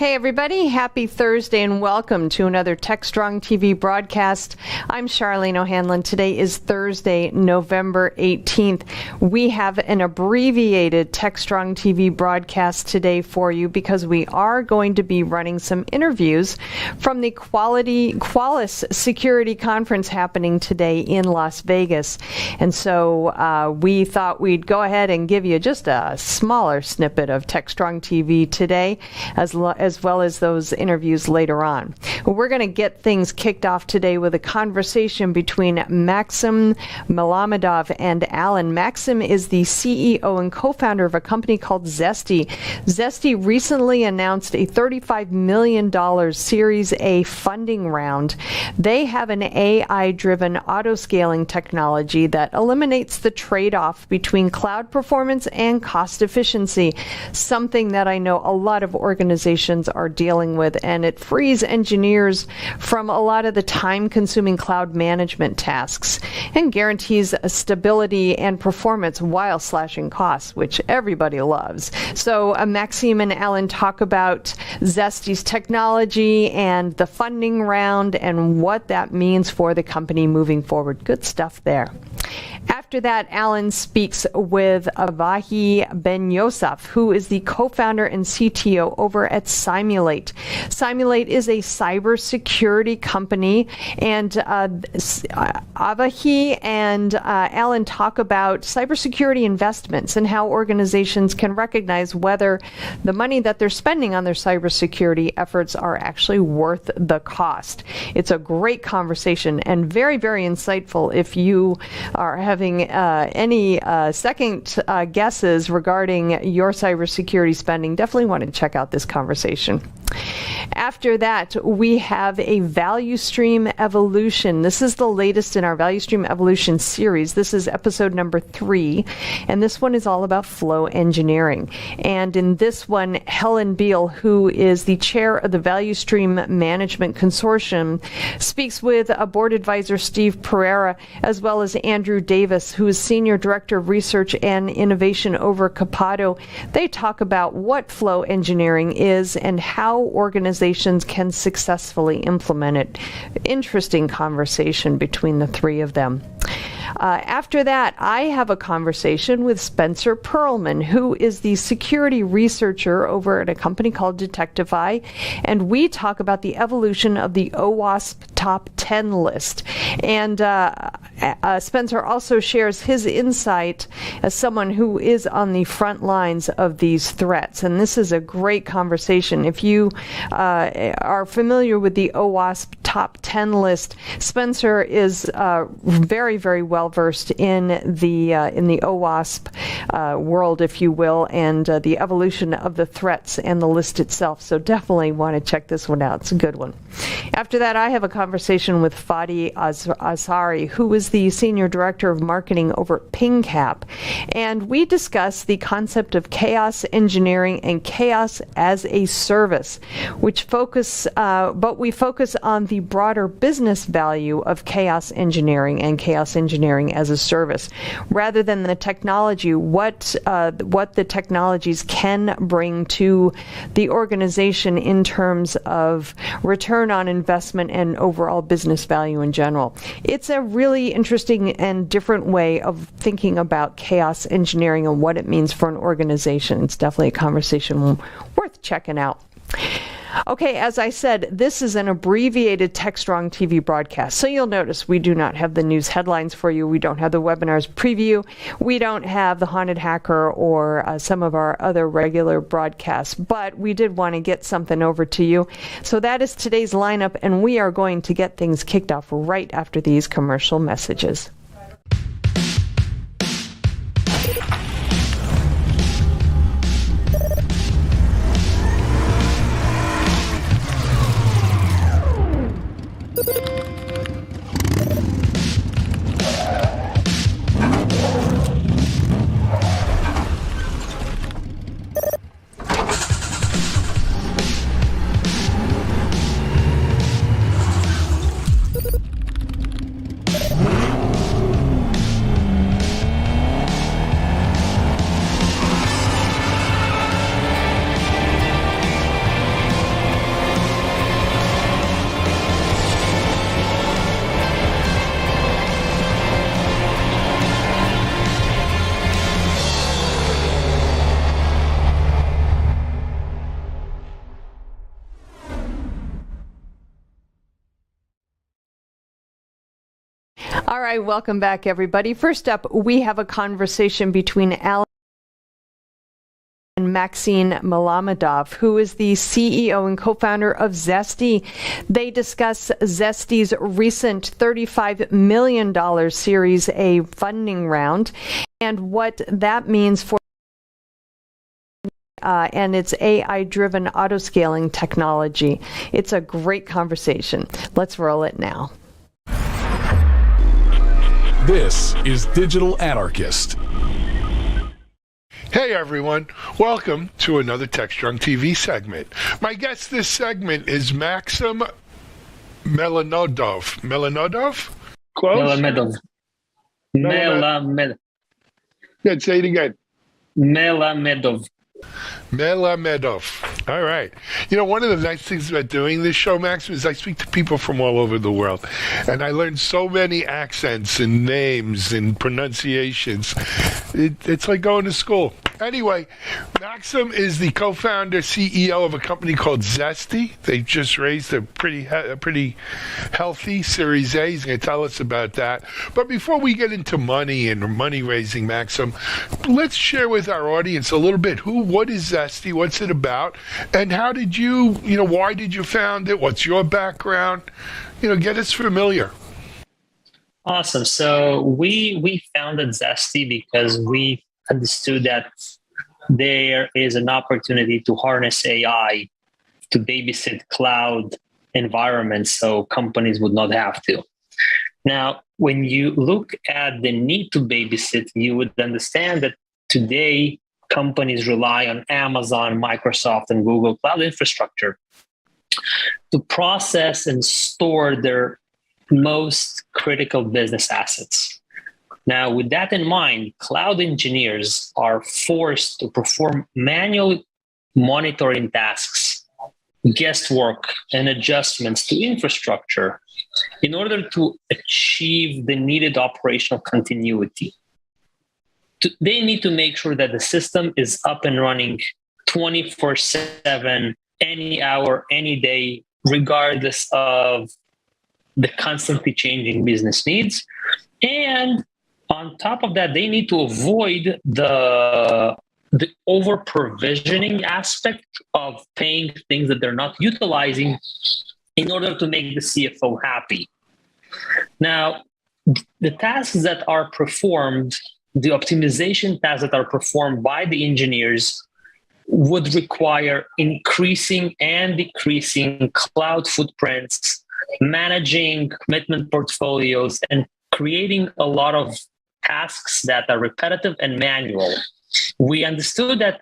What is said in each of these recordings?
Hey everybody, happy Thursday and welcome to another Techstrong TV broadcast. I'm Charlene O'Hanlon. Today is Thursday, November 18th. We have an abbreviated Techstrong TV broadcast today for you because we are going to be running some interviews from the Qualys Security Conference happening today in Las Vegas. And so we thought we'd go ahead and give you just a smaller snippet of Techstrong TV today, as well as those interviews later on. We're going to get things kicked off today with a conversation between Maxim Milamidov and Alan. Maxim is the CEO and co-founder of a company called Zesty. Zesty recently announced a $35 million Series A funding round. They have an AI-driven auto-scaling technology that eliminates the trade-off between cloud performance and cost efficiency, something that I know a lot of organizations are dealing with, and it frees engineers from a lot of the time-consuming cloud management tasks and guarantees stability and performance while slashing costs, which everybody loves. So Maxime and Alan talk about Zesty's technology and the funding round and what that means for the company moving forward. Good stuff there. After that, Alan speaks with Avahi Ben-Yosef, who is the co-founder and CTO over at Simulate. Simulate is a cybersecurity company, and Avahi and Alan talk about cybersecurity investments and how organizations can recognize whether the money that they're spending on their cybersecurity efforts are actually worth the cost. It's a great conversation and very, very insightful if you are having any second guesses regarding your cybersecurity spending. Definitely want to check out this conversation. After that, we have a value stream evolution. This is the latest in our value stream evolution series. This is episode number 3, and this one is all about flow engineering. And in this one, Helen Beal, who is the chair of the Value Stream Management Consortium, speaks with board advisor Steve Pereira, as well as Andrew Davis, who is Senior Director of Research and Innovation over Capado. They talk about what flow engineering is and how organizations can successfully implement it. Interesting conversation between the three of them. After that, I have a conversation with Spencer Perlman, who is the security researcher over at a company called Detectify, and we talk about the evolution of the Owasp top 10 list. And Spencer also shares his insight as someone who is on the front lines of these threats. And this is a great conversation. If you are familiar with the Owasp top 10 list, Spencer is very, very well versed in the Owasp world, if you will, and the evolution of the threats and the list itself. So definitely want to check this one out. It's a good one. After that, I have a conversation with Fadi Azari, who is the Senior Director of Marketing over at PingCap. And we discuss the concept of chaos engineering and chaos as a service, which but we focus on the broader business value of chaos engineering and chaos engineering as a service, rather than the technology, what the technologies can bring to the organization in terms of return on investment and overall business value in general. It's a really interesting and different way of thinking about chaos engineering and what it means for an organization. It's definitely a conversation worth checking out. Okay, as I said, this is an abbreviated Techstrong TV broadcast. So you'll notice we do not have the news headlines for you. We don't have the webinars preview. We don't have the Haunted Hacker or some of our other regular broadcasts. But we did want to get something over to you. So that is today's lineup, and we are going to get things kicked off right after these commercial messages. All right, welcome back, everybody. First up, we have a conversation between Alan and Maxine Malamadov, who is the CEO and co-founder of Zesty. They discuss Zesty's recent $35 million Series A funding round and what that means for and its AI-driven autoscaling technology. It's a great conversation. Let's roll it now. This is Digital Anarchist. Hey everyone, welcome to another Techstrong TV segment. My guest this segment is Maxim Melanodov. Melanodov? Close? Melamedov. Yeah, say it again. Melamedov. Melamedov. All right. You know, one of the nice things about doing this show, Max, is I speak to people from all over the world, and I learn so many accents and names and pronunciations. It's like going to school. Anyway, Maxim is the co-founder, CEO of a company called Zesty. They just raised a pretty healthy Series A. He's going to tell us about that. But before we get into money and money raising, Maxim, let's share with our audience a little bit what is Zesty, what's it about, and how did why did you found it? What's your background? Get us familiar. Awesome. So we founded Zesty because we understood that there is an opportunity to harness AI to babysit cloud environments so companies would not have to. Now, when you look at the need to babysit, you would understand that today companies rely on Amazon, Microsoft, and Google cloud infrastructure to process and store their most critical business assets. Now, with that in mind, cloud engineers are forced to perform manual monitoring tasks, guesswork, and adjustments to infrastructure in order to achieve the needed operational continuity. They need to make sure that the system is up and running 24/7, any hour, any day, regardless of the constantly changing business needs. And on top of that, they need to avoid the over-provisioning aspect of paying things that they're not utilizing in order to make the CFO happy. Now, the tasks that are performed, the optimization tasks that are performed by the engineers would require increasing and decreasing cloud footprints, managing commitment portfolios, and creating a lot of tasks that are repetitive and manual. We understood that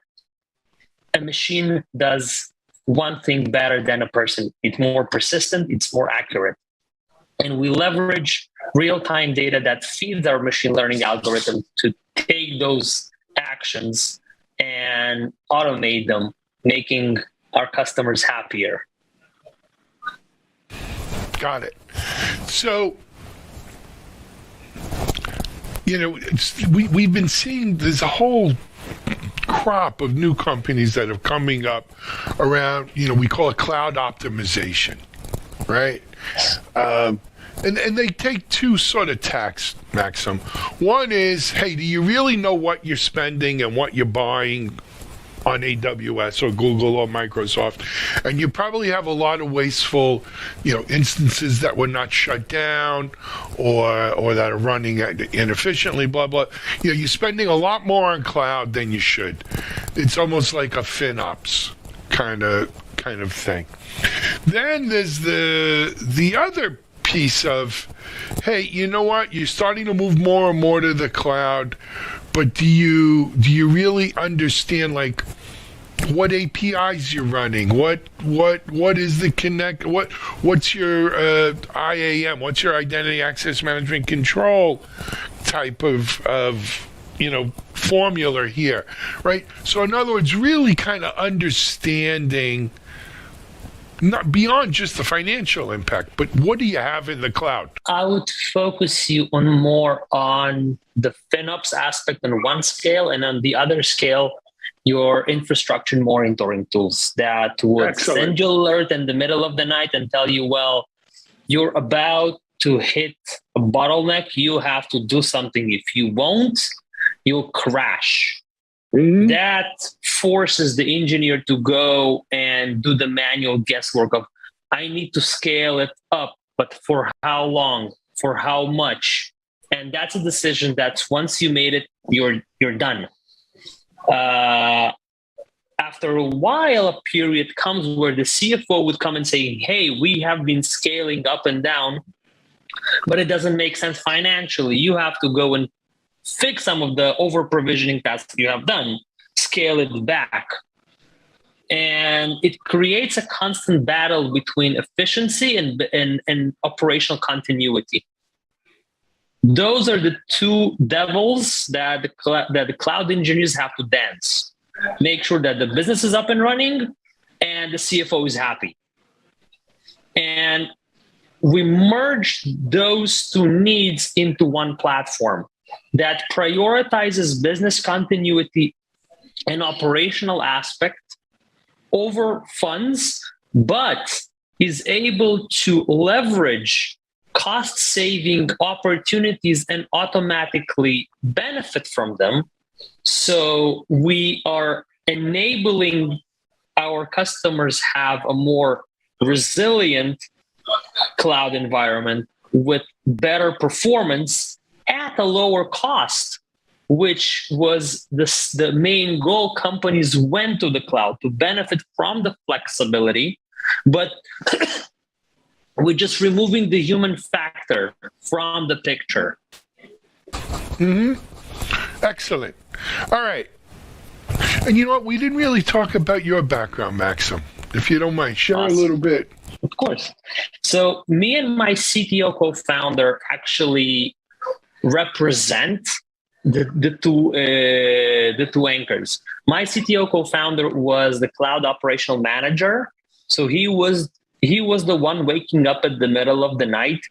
a machine does one thing better than a person. It's more persistent, it's more accurate. And we leverage real-time data that feeds our machine learning algorithm to take those actions and automate them, making our customers happier. Got it. So, we've been seeing there's a whole crop of new companies that are coming up around, we call it cloud optimization, right? And they take two sort of tacks, Maxim. One is, hey, do you really know what you're spending and what you're buying on AWS or Google or Microsoft? And you probably have a lot of wasteful, instances that were not shut down or that are running inefficiently, blah, blah. You're spending a lot more on cloud than you should. It's almost like a FinOps kind of thing. Then there's the other piece of, hey, you know what? You're starting to move more and more to the cloud, but do you really understand what APIs you're running? What is the connect? What's your IAM? What's your identity access management control type of formula here, right? So in other words, really kind of understanding not beyond just the financial impact, but what do you have in the cloud? I would focus you more on the FinOps aspect on one scale, and on the other scale, your infrastructure monitoring tools that would send you alert in the middle of the night and tell you, well, you're about to hit a bottleneck, you have to do something. If you won't, you'll crash. That forces the engineer to go and do the manual guesswork of, I need to scale it up, but for how long, for how much? And that's a decision that's once you made it, you're done. After a while, a period comes where the CFO would come and say, hey, we have been scaling up and down, but it doesn't make sense financially. You have to go and fix some of the over-provisioning tasks you have done, scale it back. And it creates a constant battle between efficiency and operational continuity. Those are the two devils that the cloud engineers have to dance. Make sure that the business is up and running and the CFO is happy. And we merged those two needs into one platform that prioritizes business continuity and operational aspect over funds, but is able to leverage cost-saving opportunities and automatically benefit from them. So we are enabling our customers have a more resilient cloud environment with better performance at a lower cost, which was the main goal. Companies went to the cloud to benefit from the flexibility, but we're just removing the human factor from the picture. Excellent. All right. And you know what? We didn't really talk about your background, Maxim. If you don't mind, share a little bit. Of course. So me and my CTO co-founder actually represent the two anchors. My CTO co-founder was the cloud operational manager. So he was the one waking up at the middle of the night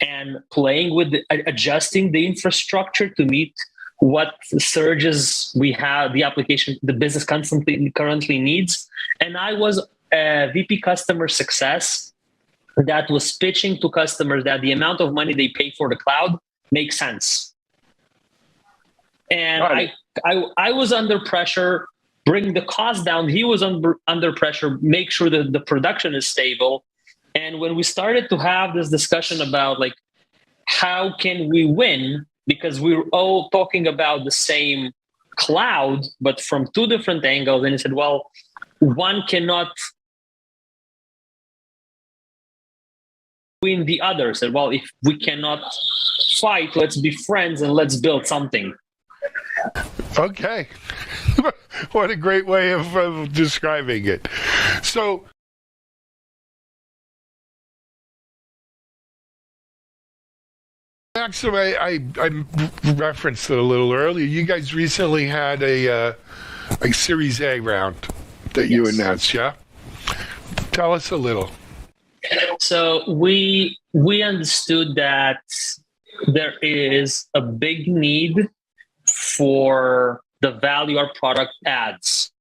and playing with adjusting the infrastructure to meet what surges we have, the application, the business currently needs. And I was a VP customer success that was pitching to customers that the amount of money they pay for the cloud makes sense. And I was under pressure, bring the cost down. He was under pressure, make sure that the production is stable. And when we started to have this discussion about like, how can we win? Because we were all talking about the same cloud, but from two different angles. And he said, well, one cannot win the other. I said, well, if we cannot fight, let's be friends and let's build something. Okay. What a great way of describing it. So, actually, I referenced it a little earlier. You guys recently had a Series A round that you announced, yeah? Tell us a little. So we understood that there is a big need for the value our product adds.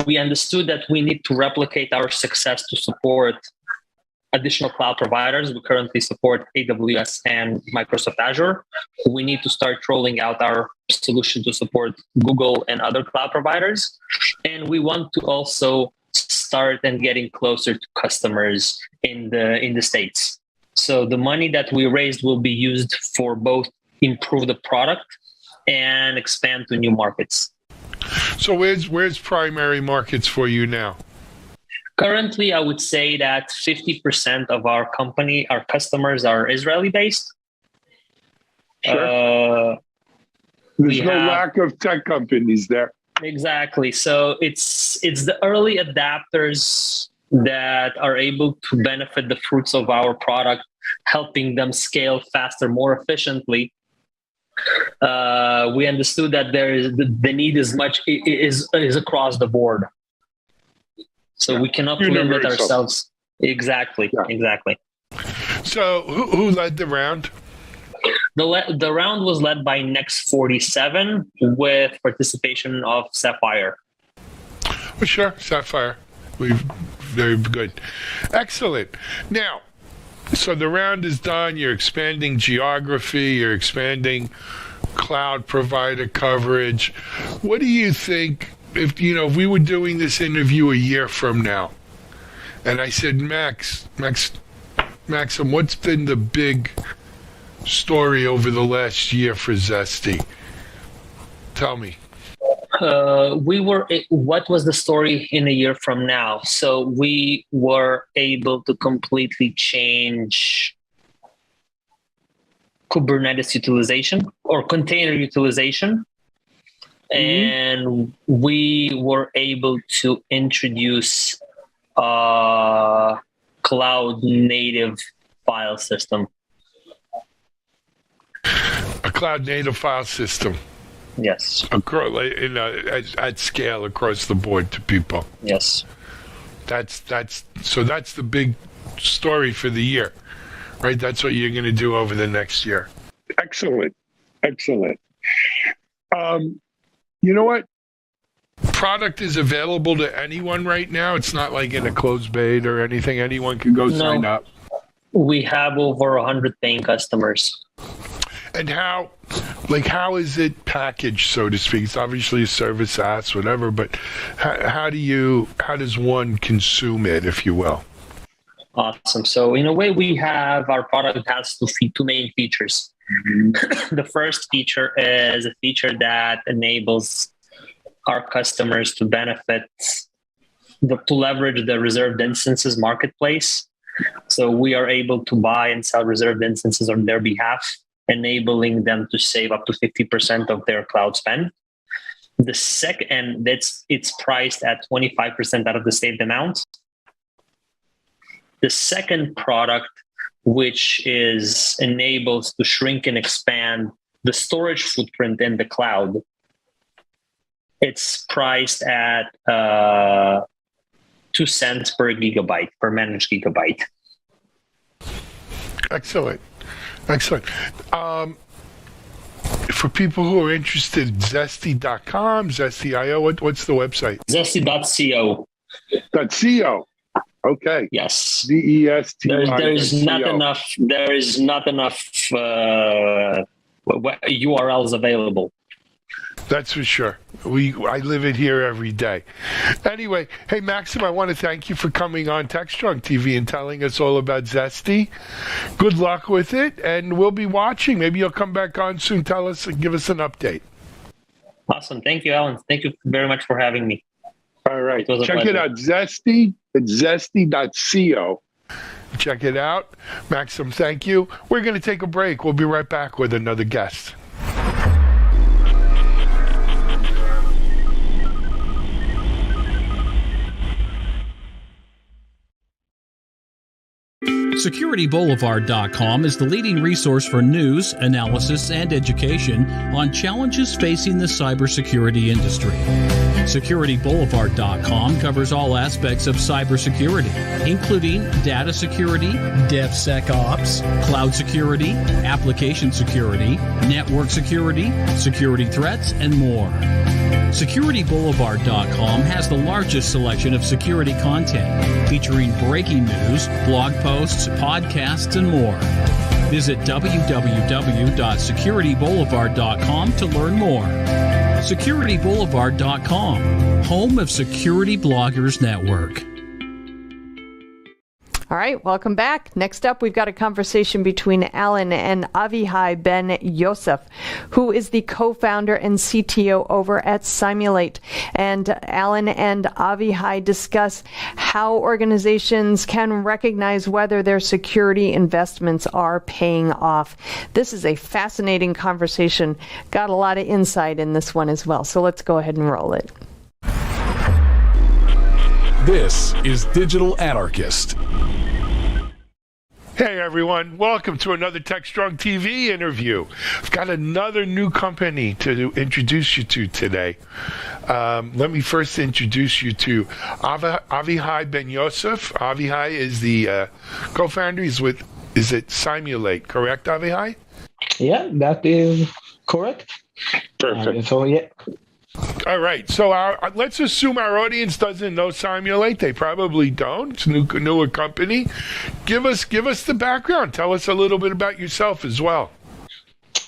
We understood that we need to replicate our success to support additional cloud providers. We currently support AWS and Microsoft Azure. We need to start rolling out our solution to support Google and other cloud providers. And we want to also start and getting closer to customers in the States. So the money that we raised will be used for both improve the product and expand to new markets. So where's primary markets for you now? Currently, I would say that 50% of our customers are Israeli-based. Sure. There's no lack of tech companies there. Exactly. So it's the early adapters that are able to benefit the fruits of our product, helping them scale faster, more efficiently. We understood that there is the need is across the board. So we cannot limit ourselves. Exactly. Yeah. Exactly. So who led the round? The round was led by Next 47 with participation of Sapphire. Well, sure, Sapphire. Very good. Excellent. Now, So the round is done. You're expanding geography. You're expanding cloud provider coverage. What do you think if we were doing this interview a year from now, and I said, Maxim, what's been the big story over the last year for Zesty? Tell me. What was the story in a year from now? So we were able to completely change Kubernetes utilization or container utilization. And we were able to introduce a cloud native file system. A cloud native file system. Yes. At scale across the board to people. Yes. That's the big story for the year, right? That's what you're going to do over the next year. Excellent. You know what? Product is available to anyone right now. It's not like in a closed beta or anything. Anyone can go sign up. We have over 100 paying customers. And how is it packaged, so to speak? It's obviously a service SaaS, whatever, but how does one consume it, if you will? Awesome. So in a way, our product has two main features. The first feature is a feature that enables our customers to to leverage the reserved instances marketplace. So we are able to buy and sell reserved instances on their behalf, enabling them to save up to 50% of their cloud spend. The second, and it's priced at 25% out of the saved amount. The second product, which enables to shrink and expand the storage footprint in the cloud, it's priced at 2 cents per gigabyte, per managed gigabyte. Excellent. For people who are interested, Zesty.com, Zesty.io, what's the website? Zesty.co. .co. Okay. Yes. Zesty. There is not enough URLs available. That's for sure. I live it here every day. Anyway, hey, Maxim, I want to thank you for coming on Techstrong TV and telling us all about Zesty. Good luck with it, and we'll be watching. Maybe you'll come back on soon, tell us and give us an update. Awesome. Thank you, Alan. Thank you very much for having me. All right. Check it out, Zesty. It's Zesty.co. Check it out. Maxim, thank you. We're going to take a break. We'll be right back with another guest. SecurityBoulevard.com is the leading resource for news, analysis, and education on challenges facing the cybersecurity industry. SecurityBoulevard.com covers all aspects of cybersecurity, including data security, DevSecOps, cloud security, application security, network security, security threats, and more. SecurityBoulevard.com has the largest selection of security content, featuring breaking news, blog posts, podcasts, and more. Visit www.securityboulevard.com to learn more. SecurityBoulevard.com, home of Security Bloggers Network. All right, welcome back. Next up, we've got a conversation between Alan and Avihai Ben Yosef, who is the co-founder and CTO over at Simulate. And Alan and Avihai discuss how organizations can recognize whether their security investments are paying off. This is a fascinating conversation. Got a lot of insight in this one as well. So let's go ahead and roll it. This is Digital Anarchist. Hey everyone, welcome to another Techstrong TV interview. I've got another new company to introduce you to today. Let me first introduce you to Avihai Ben Yosef. Avihai is the co-founder. Is it Simulate, correct, Avihai? Yeah, that is correct. Perfect. All right. So let's assume our audience doesn't know Simulate. They probably don't. It's a newer company. Give us the background. Tell us a little bit about yourself as well.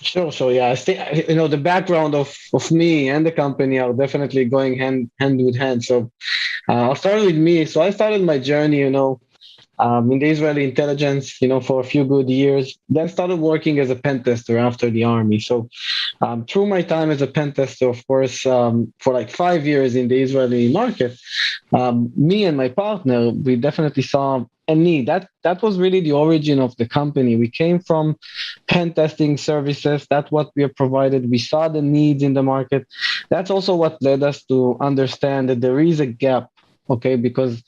Sure. So yeah, I think the background of me and the company are definitely going hand with hand. So I'll start with me. So I started my journey, in the Israeli intelligence, for a few good years. Then started working as a pen tester after the army. So through my time as a pen tester, of course, for like 5 years in the Israeli market, me and my partner, we definitely saw a need. That was really the origin of the company. We came from pen testing services. That's what we have provided. We saw the needs in the market. That's also what led us to understand that there is a gap. Okay, because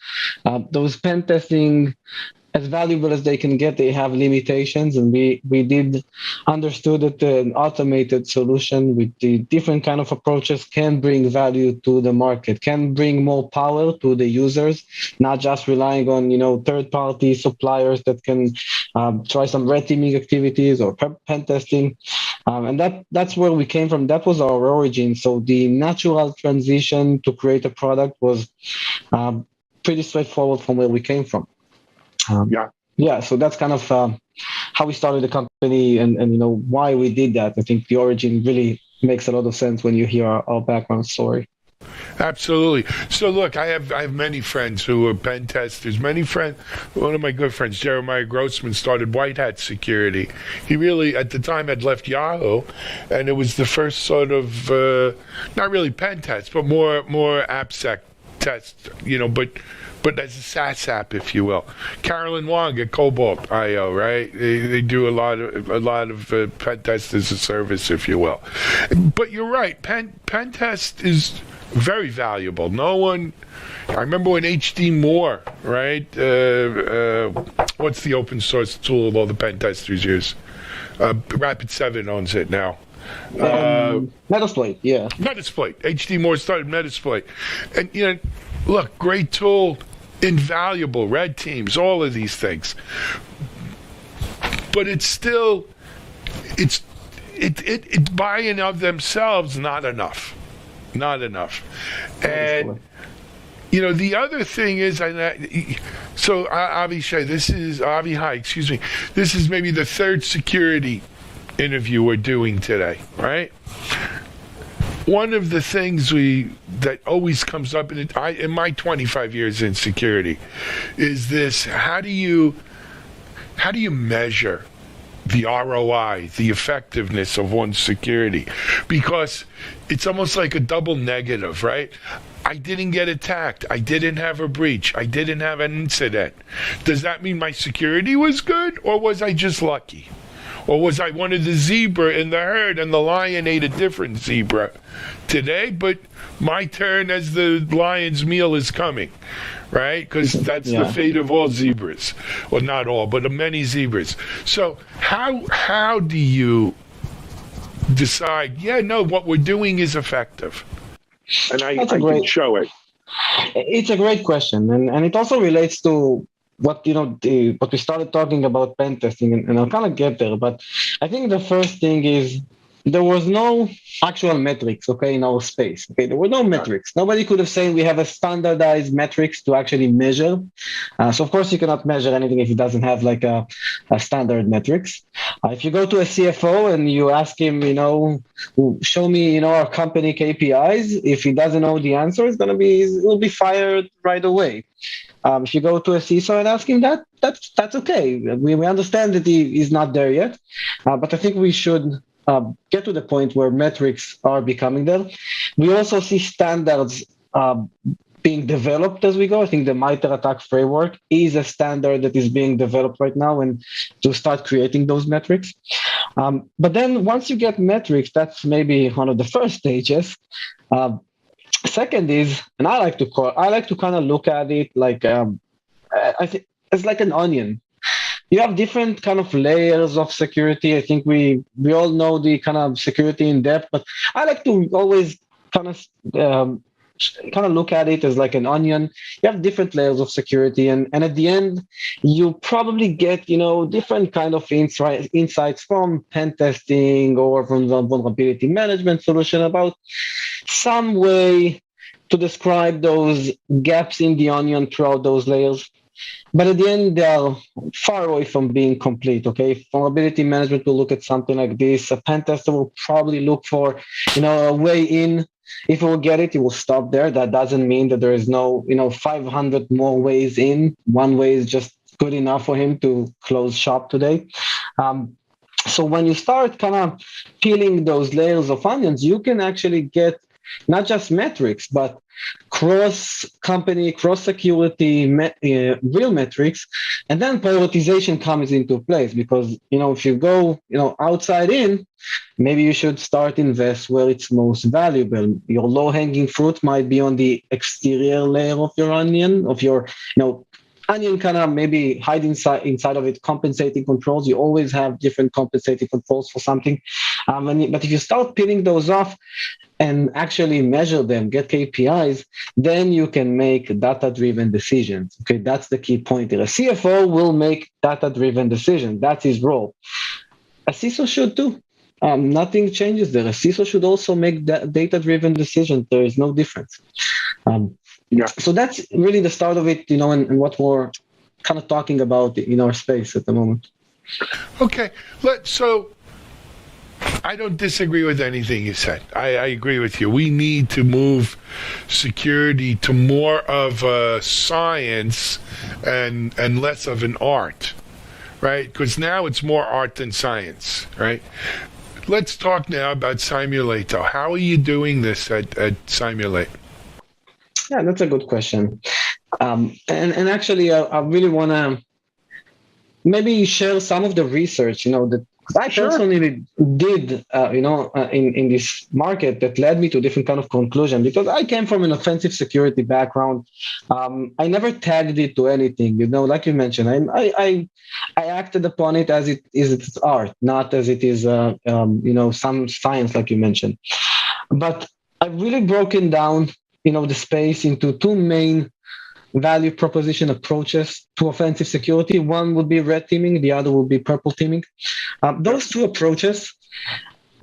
those pen testing, as valuable as they can get, they have limitations, and we did understood that an automated solution with the different kind of approaches can bring value to the market, can bring more power to the users, not just relying on third-party suppliers that can try some red teaming activities or pen testing, and that's where we came from. That was our origin. So the natural transition to create a product was pretty straightforward from where we came from. Yeah, so that's kind of how we started the company and why we did that. I think the origin really makes a lot of sense when you hear our background story. Absolutely. So look, I have many friends who are pen testers. One of my good friends, Jeremiah Grossman, started White Hat Security. He really, at the time, had left Yahoo, and it was the first sort of not really pen test, but more AppSec test, but as a SaaS app, if you will. Carolyn Wong at Cobalt.io, right? They do a lot of pen test as a service, if you will. But you're right, pen test is very valuable. I remember when HD Moore, right? What's the open source tool all the pen testers use? Rapid7 owns it now. Metasploit, yeah. Metasploit. HD Moore started Metasploit. And, look, great tool, invaluable, red teams, all of these things. But it's still, it by and of themselves, not enough. Not enough. And, the other thing is, so Avishai, this is maybe the third security interview we're doing today, right? One of the things that always comes up in my 25 years in security is this: how do you measure the ROI, the effectiveness of one's security? Because it's almost like a double negative, right? I didn't get attacked. I didn't have a breach. I didn't have an incident. Does that mean my security was good, or was I just lucky? Or was I one of the zebra in the herd and the lion ate a different zebra today, but my turn as the lion's meal is coming, right? Because that's the fate of all zebras. Well, not all, but of many zebras. So how do you decide, what we're doing is effective? And I can show it. It's a great question. And it also relates to what we started talking about pen testing, and I'll kind of get there, but I think the first thing is there was no actual metrics, in our space. There were no metrics. Nobody could have said we have a standardized metrics to actually measure. So of course you cannot measure anything if it doesn't have like a standard metrics. If you go to a CFO and you ask him, show me, our company KPIs, if he doesn't know the answer, he'll be fired right away. If you go to a CISO and ask him that's okay. We understand that he is not there yet, but I think we should get to the point where metrics are becoming there. We also see standards being developed as we go. I think the MITRE ATT&CK framework is a standard that is being developed right now, and to start creating those metrics. But then once you get metrics, that's maybe one of the first stages. Second is, and I like to kind of look at it like I think it's like an onion. You have different kind of layers of security. I think we all know the kind of security in depth, but I like to always kind of kind of look at it as like an onion. You have different layers of security, and at the end, you probably get, different kind of insights from pen testing or from the vulnerability management solution about some way to describe those gaps in the onion throughout those layers. But at the end, they are far away from being complete. Okay, vulnerability management will look at something like this. A pen tester will probably look for, a way in. If he will get it, he will stop there. That doesn't mean that there is no, 500 more ways in. One way is just good enough for him to close shop today. So when you start kind of peeling those layers of onions, you can actually get not just metrics, but cross-company, cross-security, real metrics, and then prioritization comes into place because, if you go, outside in, maybe you should start invest where it's most valuable. Your low-hanging fruit might be on the exterior layer of your onion, of your, onion kind of maybe hide inside of it compensating controls. You always have different compensating controls for something. But if you start peeling those off and actually measure them, get KPIs, then you can make data-driven decisions. Okay, that's the key point here. A CFO will make data-driven decisions. That's his role. A CISO should too. Nothing changes there. A CISO should also make data-driven decisions. There is no difference. So that's really the start of it, and what we're kind of talking about in our space at the moment. Okay, so I don't disagree with anything you said. I agree with you. We need to move security to more of a science and less of an art, right? Because now it's more art than science, right? Let's talk now about Simulate, though. How are you doing this at Simulate? Yeah, that's a good question. And actually, I really want to maybe share some of the research, that I personally did, in this market that led me to different kind of conclusion, because I came from an offensive security background. I never tagged it to anything, like you mentioned. I acted upon it as it is its art, not as it is, some science, like you mentioned. But I've really broken down, the space into two main value proposition approaches to offensive security. One would be red teaming, the other would be purple teaming. Those two approaches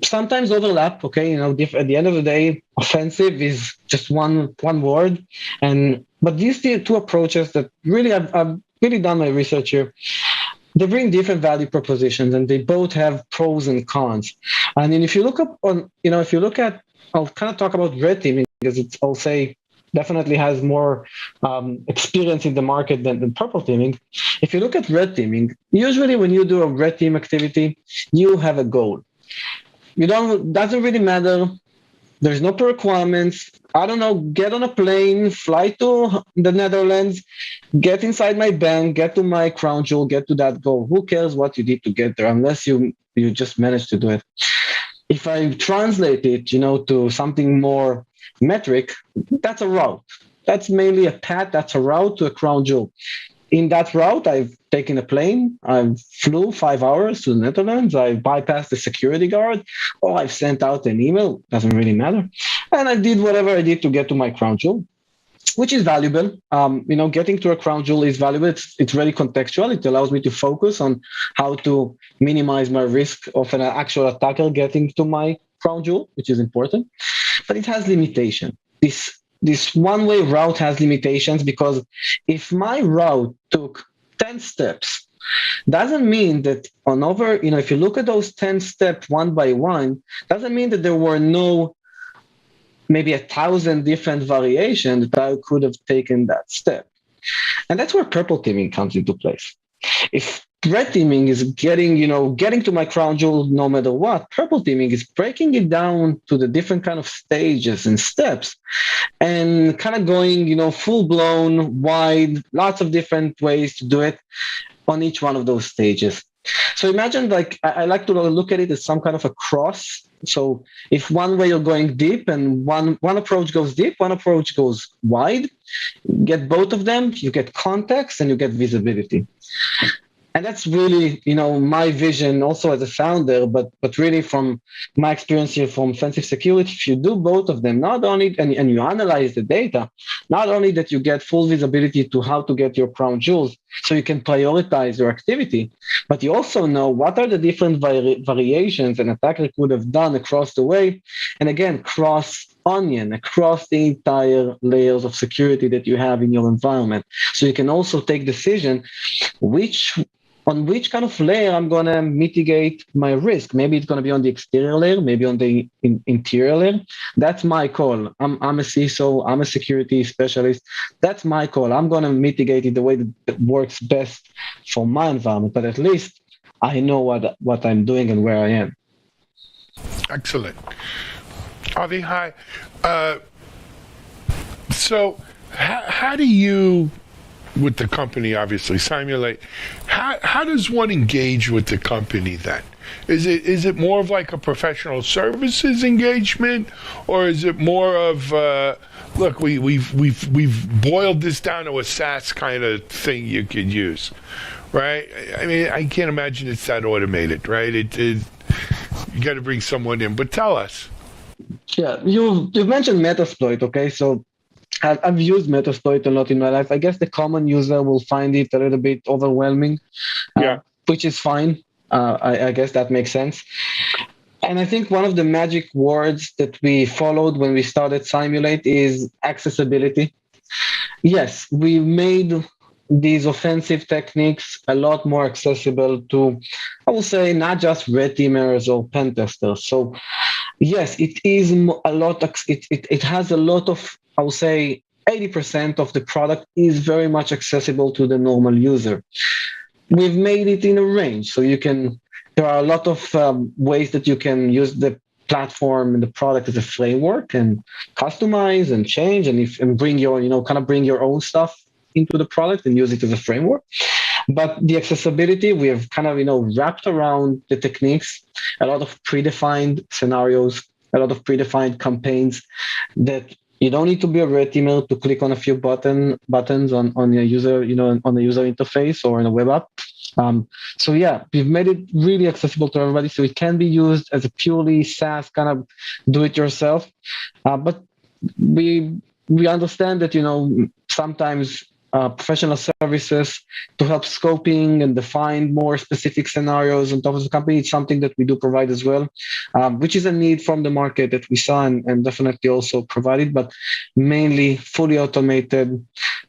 sometimes overlap. Okay, at the end of the day, offensive is just one word, but these two approaches that really I've really done my research here. They bring different value propositions, and they both have pros and cons. And then if you look at, I'll kind of talk about red teaming because I'll say definitely has more experience in the market than purple teaming. If you look at red teaming, usually when you do a red team activity, you have a goal. Doesn't really matter. There's no requirements. I don't know, get on a plane, fly to the Netherlands, get inside my bank, get to my crown jewel, get to that goal. Who cares what you did to get there unless you just managed to do it. If I translate it, to something more metric, that's a route. That's mainly a path. That's a route to a crown jewel. In that route, I've taken a plane. I flew 5 hours to the Netherlands. I bypassed the security guard, or I've sent out an email. Doesn't really matter. And I did whatever I did to get to my crown jewel, which is valuable. Getting to a crown jewel is valuable. It's very contextual. It allows me to focus on how to minimize my risk of an actual attacker getting to my crown jewel, which is important. But it has limitation. This one-way route has limitations because if my route took 10 steps, doesn't mean that if you look at those 10 steps one by one, doesn't mean that there were no maybe 1,000 different variations that I could have taken that step. And that's where purple teaming comes into place. If red teaming is getting to my crown jewel no matter what, purple teaming is breaking it down to the different kind of stages and steps and kind of going, full-blown, wide, lots of different ways to do it on each one of those stages. So imagine I like to look at it as some kind of a cross. So if one way you're going deep and one approach goes deep, one approach goes wide, you get both of them, you get context and you get visibility. And that's really, my vision also as a founder, but really from my experience here from offensive security, if you do both of them, not only, and you analyze the data, not only that you get full visibility to how to get your crown jewels, so you can prioritize your activity, but you also know what are the different variations an attacker could have done across the way. And again, onion across the entire layers of security that you have in your environment. So you can also take decision on which kind of layer I'm going to mitigate my risk. Maybe it's going to be on the exterior layer, maybe on the interior layer. That's my call. I'm a CISO, I'm a security specialist. That's my call. I'm going to mitigate it the way that works best for my environment, but at least I know what I'm doing and where I am. Excellent. Avi, hi. So how do you, with the company, obviously, simulate, how does one engage with the company then? Is it more of like a professional services engagement, or is it more of look, we've boiled this down to a SaaS kind of thing you could use, right? I mean, I can't imagine it's that automated, right? You got to bring someone in, but tell us. Yeah, you've mentioned Metasploit, okay? So I've used Metasploit a lot in my life. I guess the common user will find it a little bit overwhelming, which is fine. I guess that makes sense. And I think one of the magic words that we followed when we started Simulate is accessibility. Yes, we made these offensive techniques a lot more accessible to, I will say, not just red teamers or pen testers. So yes, it is a lot. It has a lot of, I will say, 80% of the product is very much accessible to the normal user. We've made it in a range, so there are a lot of ways that you can use the platform and the product as a framework and customize and change and bring your, bring your own stuff into the product and use it as a framework. But the accessibility, we have kind of, wrapped around the techniques, a lot of predefined scenarios, a lot of predefined campaigns that you don't need to be a red teamer to click on a few buttons on your user, on the user interface or in a web app. So yeah, we've made it really accessible to everybody. So it can be used as a purely SaaS kind of do-it-yourself. But we understand that, sometimes professional services to help scoping and define more specific scenarios on top of the company. It's something that we do provide as well, which is a need from the market that we saw and definitely also provided, but mainly fully automated,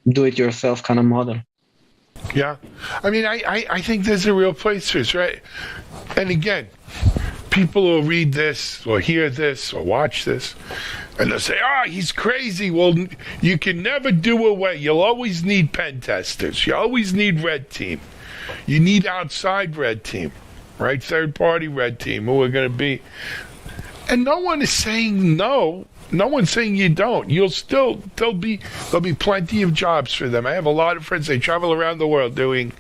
do-it-yourself kind of model. Yeah. I mean, I think there's a real place for this, right? And again, people will read this or hear this or watch this, and they'll say, he's crazy. Well, you can never do away. You'll always need pen testers. You always need red team. You need outside red team, right? Third-party red team who are going to be. And no one is saying no. No one's saying you don't. There'll be plenty of jobs for them. I have a lot of friends. They travel around the world doing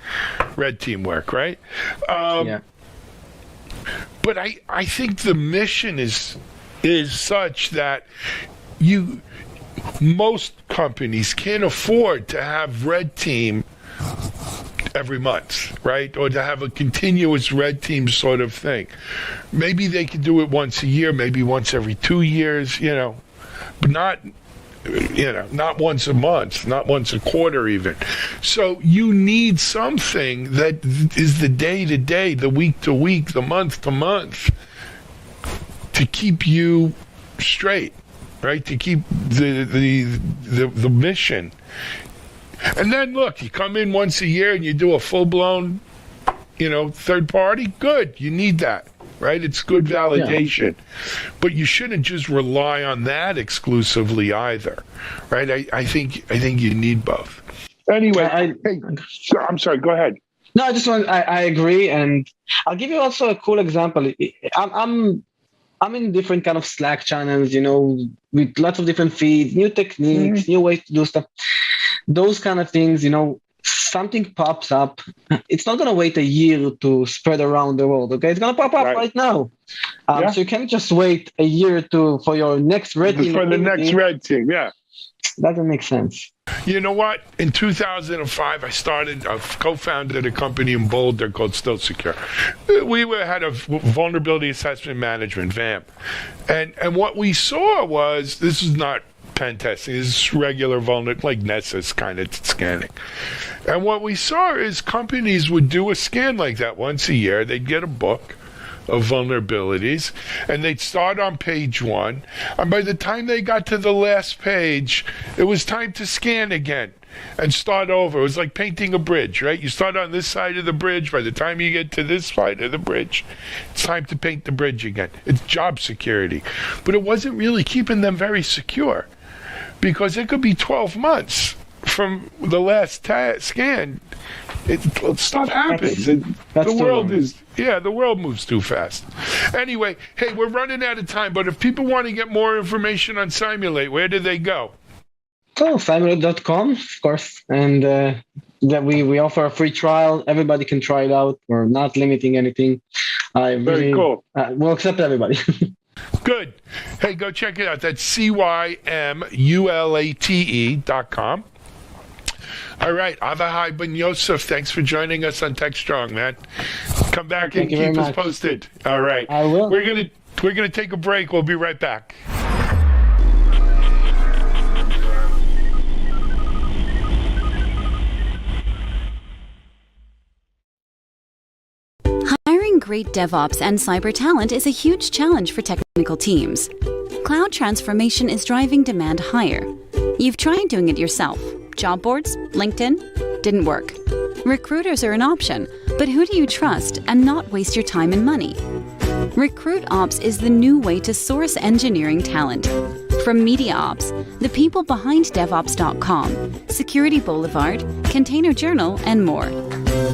red team work, right? Yeah. But I think the mission is such that most companies can't afford to have red team every month, right? Or to have a continuous red team sort of thing. Maybe they could do it once a year, maybe once every 2 years, but not once a month, not once a quarter even. So you need something that is the day-to-day, the week-to-week, the month-to-month to keep you straight, right? To keep the mission. And then look, you come in once a year and you do a full-blown, third party, good. You need that, right? It's good validation. Yeah. But you shouldn't just rely on that exclusively either, right? I think you need both. Anyway, I'm sorry, go ahead. No, I agree, and I'll give you also a cool example. I'm in different kind of Slack channels, with lots of different feeds, new techniques, new ways to do stuff. Those kind of things, something pops up. It's not going to wait a year to spread around the world, okay? It's going to pop up right now. So you can't just wait a year for your next red team. For the next red team, yeah. Doesn't make sense. You know what? In 2005, I co-founded a company in Boulder called Still Secure. Had a vulnerability assessment management, VAMP. And what we saw was, this is not pen testing, this is regular vulnerability, like Nessus kind of scanning. And what we saw is companies would do a scan like that once a year. They'd get a book of vulnerabilities, and they'd start on page 1, and by the time they got to the last page, it was time to scan again and start over. It was like painting a bridge, right? You start on this side of the bridge. By the time you get to this side of the bridge, it's time to paint the bridge again. It's job security. But it wasn't really keeping them very secure, because it could be 12 months from the last scan. Stuff happens. The world moves too fast. Anyway, hey, we're running out of time, but if people want to get more information on Simulate, where do they go? Oh, Simulate.com, of course. And that we offer a free trial. Everybody can try it out. We're not limiting anything. Very cool. We'll accept everybody. Good. Hey, go check it out. That's CYMULATE.com. All right, Avahai Ben Yosef, thanks for joining us on Techstrong, man. Come back and keep us posted. All right, I will. We're gonna take a break. We'll be right back. Hiring great DevOps and cyber talent is a huge challenge for technical teams. Cloud transformation is driving demand higher. You've tried doing it yourself. Job boards, LinkedIn, didn't work. Recruiters are an option, but who do you trust and not waste your time and money? RecruitOps is the new way to source engineering talent. From MediaOps, the people behind DevOps.com, Security Boulevard, Container Journal, and more.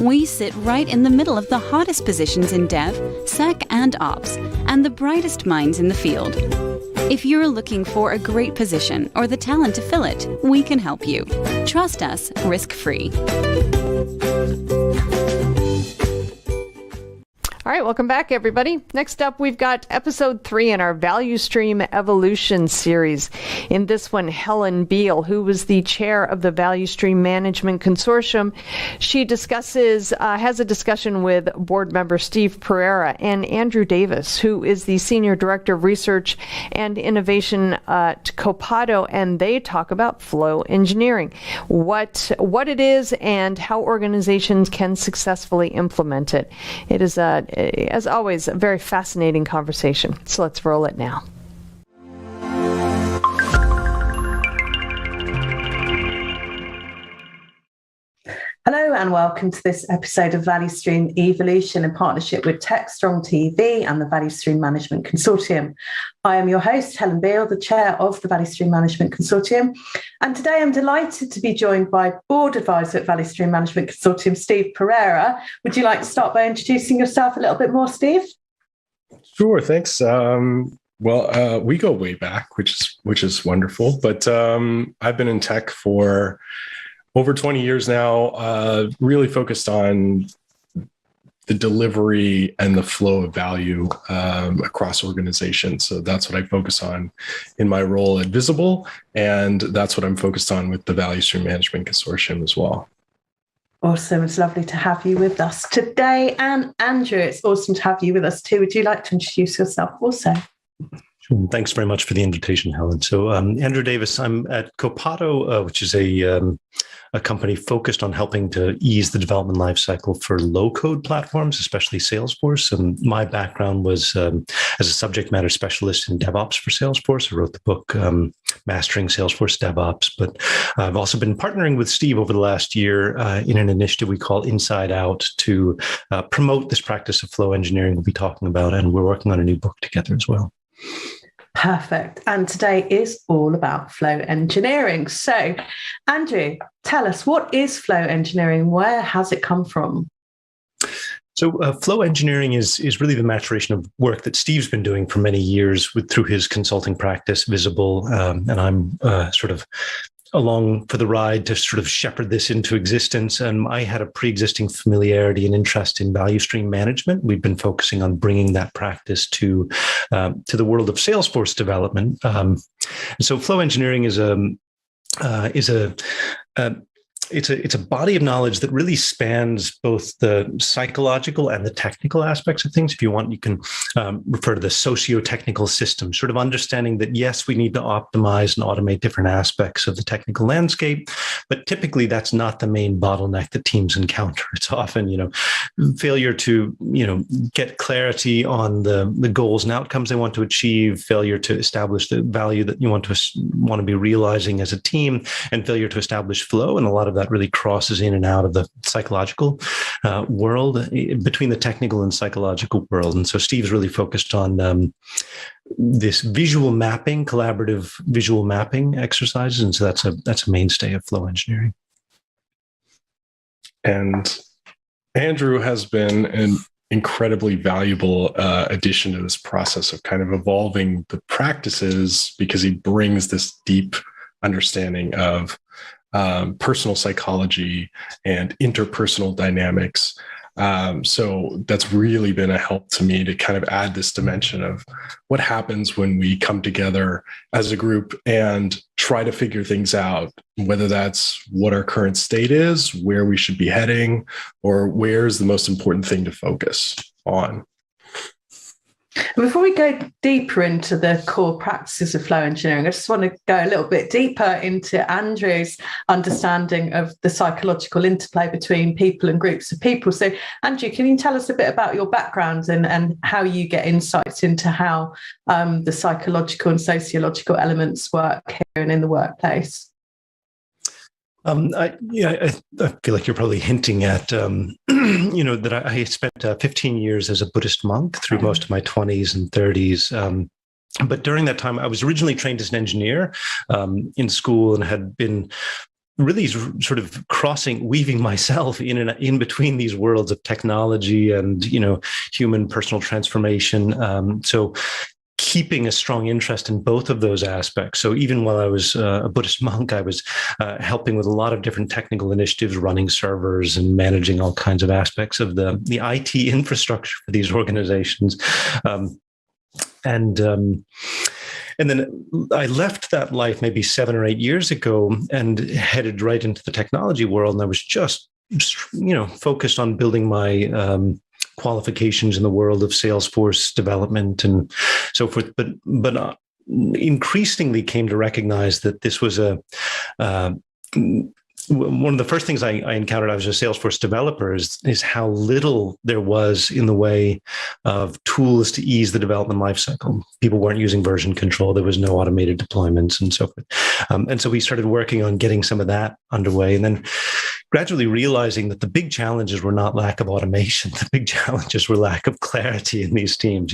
We sit right in the middle of the hottest positions in Dev, Sec, and Ops, and the brightest minds in the field. If you're looking for a great position or the talent to fill it, we can help you. Trust us, risk-free. All right, welcome back, everybody. Next up, we've got episode 3 in our Value Stream Evolution series. In this one, Helen Beal, who was the chair of the Value Stream Management Consortium, she has a discussion with board member Steve Pereira and Andrew Davis, who is the Senior Director of Research and Innovation at Copado, and they talk about flow engineering, what it is and how organizations can successfully implement it. It is as always, a very fascinating conversation. So let's roll it now. Hello and welcome to this episode of Value Stream Evolution in partnership with Techstrong TV and the Value Stream Management Consortium. I am your host, Helen Beal, the chair of the Value Stream Management Consortium. And today I'm delighted to be joined by board advisor at Value Stream Management Consortium, Steve Pereira. Would you like to start by introducing yourself a little bit more, Steve? Sure, thanks. We go way back, which is wonderful. But I've been in tech for over 20 years now, really focused on the delivery and the flow of value across organizations. So that's what I focus on in my role at Visible, and that's what I'm focused on with the Value Stream Management Consortium as well. Awesome. It's lovely to have you with us today. And Andrew, it's awesome to have you with us too. Would you like to introduce yourself also? Thanks very much for the invitation, Helen. So Andrew Davis, I'm at Copado, which is a company focused on helping to ease the development lifecycle for low-code platforms, especially Salesforce. And my background was as a subject matter specialist in DevOps for Salesforce. I wrote the book Mastering Salesforce DevOps. But I've also been partnering with Steve over the last year in an initiative we call Inside Out to promote this practice of flow engineering we'll be talking about. And we're working on a new book together as well. Perfect. And today is all about flow engineering. So, Andrew, tell us, what is flow engineering? Where has it come from? So flow engineering is really the maturation of work that Steve's been doing for many years through his consulting practice, Visible, and I'm sort of along for the ride to sort of shepherd this into existence. And I had a pre-existing familiarity and interest in value stream management. We've been focusing on bringing that practice to the world of Salesforce development. And so flow engineering is is it's a body of knowledge that really spans both the psychological and the technical aspects of things. If you want, you can refer to the socio-technical system, sort of understanding that, yes, we need to optimize and automate different aspects of the technical landscape, but typically that's not the main bottleneck that teams encounter. It's often, failure to, get clarity on the goals and outcomes they want to achieve, failure to establish the value that you want to be realizing as a team, and failure to establish flow. And a lot of that really crosses in and out of the psychological world, between the technical and psychological world. And so Steve's really focused on this visual mapping, collaborative visual mapping exercises. And so that's a mainstay of flow engineering. And Andrew has been an incredibly valuable addition to this process of kind of evolving the practices, because he brings this deep understanding of personal psychology and interpersonal dynamics. So that's really been a help to me to kind of add this dimension of what happens when we come together as a group and try to figure things out, whether that's what our current state is, where we should be heading, or where's the most important thing to focus on. Before we go deeper into the core practices of flow engineering, I just want to go a little bit deeper into Andrew's understanding of the psychological interplay between people and groups of people. So, Andrew, can you tell us a bit about your background and how you get insights into how the psychological and sociological elements work here and in the workplace? I feel like you're probably hinting at, that I spent 15 years as a Buddhist monk through most of my 20s and 30s. But during that time, I was originally trained as an engineer in school, and had been really sort of weaving myself in between these worlds of technology and, human personal transformation. So keeping a strong interest in both of those aspects. So even while I was a Buddhist monk, I was helping with a lot of different technical initiatives, running servers and managing all kinds of aspects of the IT infrastructure for these organizations. And then I left that life maybe 7 or 8 years ago and headed right into the technology world. And I was just, focused on building my qualifications in the world of Salesforce development and so forth, but increasingly came to recognize that this was one of the first things I encountered. I was a Salesforce developer is how little there was in the way of tools to ease the development lifecycle. People weren't using version control. There was no automated deployments and so forth. And so we started working on getting some of that underway, and then gradually realizing that the big challenges were not lack of automation. The big challenges were lack of clarity in these teams,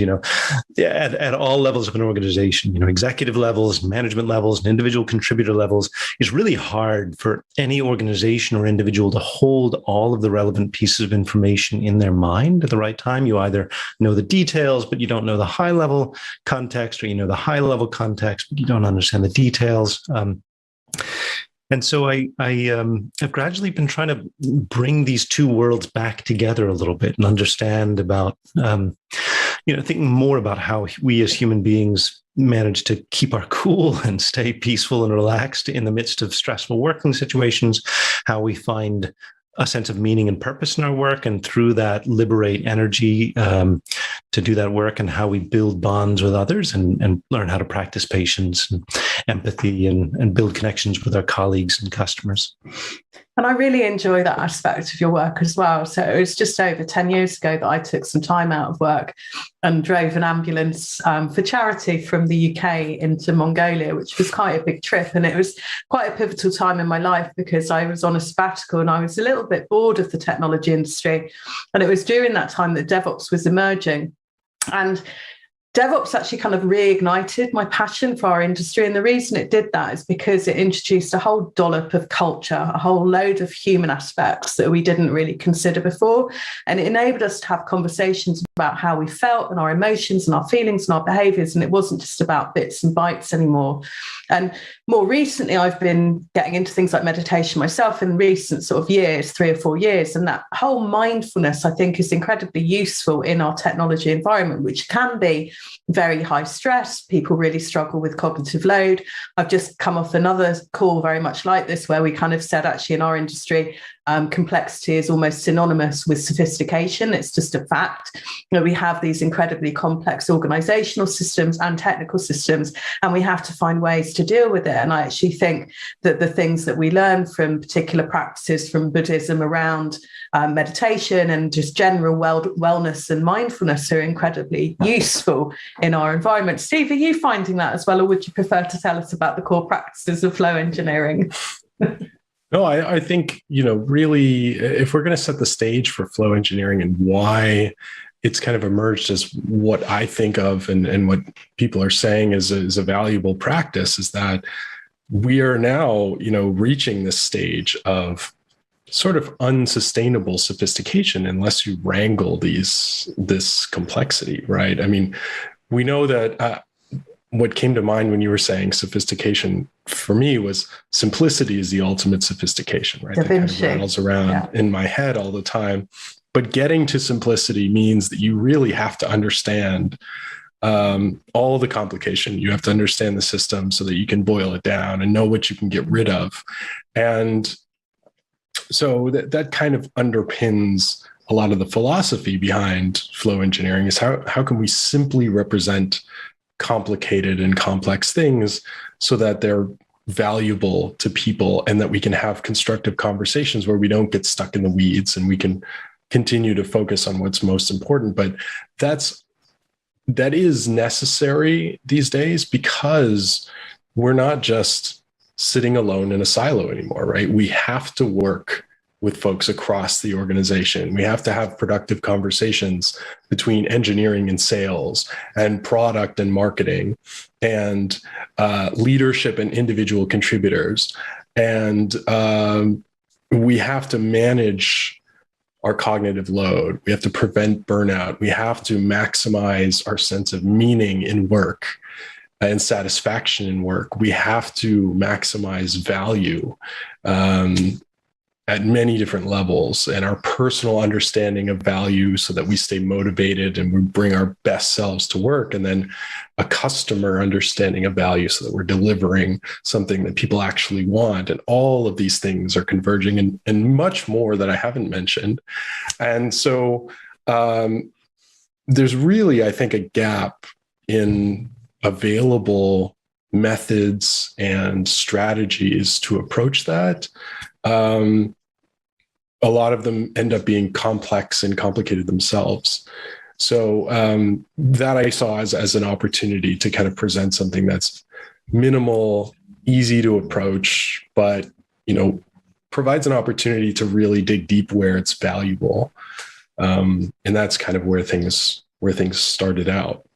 at all levels of an organization, executive levels, management levels, and individual contributor levels. It's really hard for any organization or individual to hold all of the relevant pieces of information in their mind at the right time. You either know the details, but you don't know the high level context, or you know the high level context, but you don't understand the details. And so I've gradually been trying to bring these two worlds back together a little bit and understand about, thinking more about how we as human beings manage to keep our cool and stay peaceful and relaxed in the midst of stressful working situations, how we find a sense of meaning and purpose in our work, and through that liberate energy to do that work, and how we build bonds with others and learn how to practice patience and empathy and build connections with our colleagues and customers. And I really enjoy that aspect of your work as well. So it was just over 10 years ago that I took some time out of work and drove an ambulance for charity from the UK into Mongolia, which was quite a big trip. And it was quite a pivotal time in my life because I was on a sabbatical and I was a little bit bored of the technology industry. And it was during that time that Devops was emerging. And DevOps actually kind of reignited my passion for our industry. And the reason it did that is because it introduced a whole dollop of culture, a whole load of human aspects that we didn't really consider before. And it enabled us to have conversations about how we felt and our emotions and our feelings and our behaviors. And it wasn't just about bits and bytes anymore. And more recently, I've been getting into things like meditation myself in recent sort of years, 3 or 4 years. And that whole mindfulness, I think, is incredibly useful in our technology environment, which can be very high stress. People really struggle with cognitive load. I've just come off another call very much like this, where we kind of said, actually, in our industry, complexity is almost synonymous with sophistication. It's just a fact. We have these incredibly complex organizational systems and technical systems, and we have to find ways to deal with it. And I actually think that the things that we learn from particular practices from Buddhism around meditation and just general wellness and mindfulness are incredibly useful in our environment. Steve, are you finding that as well, or would you prefer to tell us about the core practices of flow engineering? No, I think, really, if we're going to set the stage for flow engineering and why it's kind of emerged as what I think of and what people are saying is a valuable practice, is that we are now, reaching this stage of sort of unsustainable sophistication unless you wrangle this complexity, right? I mean, we know that what came to mind when you were saying sophistication for me was simplicity is the ultimate sophistication, right? That kind of rattles around in my head all the time. But getting to simplicity means that you really have to understand all the complication. You have to understand the system so that you can boil it down and know what you can get rid of. And so that kind of underpins a lot of the philosophy behind flow engineering, is how can we simply represent complicated and complex things so that they're valuable to people and that we can have constructive conversations where we don't get stuck in the weeds and we can continue to focus on what's most important. But that is necessary these days, because we're not just sitting alone in a silo anymore, right? We have to work with folks across the organization. We have to have productive conversations between engineering and sales and product and marketing and leadership and individual contributors. And we have to manage our cognitive load. We have to prevent burnout. We have to maximize our sense of meaning in work and satisfaction in work. We have to maximize value at many different levels, and our personal understanding of value so that we stay motivated and we bring our best selves to work, and then a customer understanding of value so that we're delivering something that people actually want. And all of these things are converging and much more that I haven't mentioned. And so there's really, I think, a gap in available methods and strategies to approach that. A lot of them end up being complex and complicated themselves. So that I saw as an opportunity to kind of present something that's minimal, easy to approach, but provides an opportunity to really dig deep where it's valuable. And that's kind of where things started out.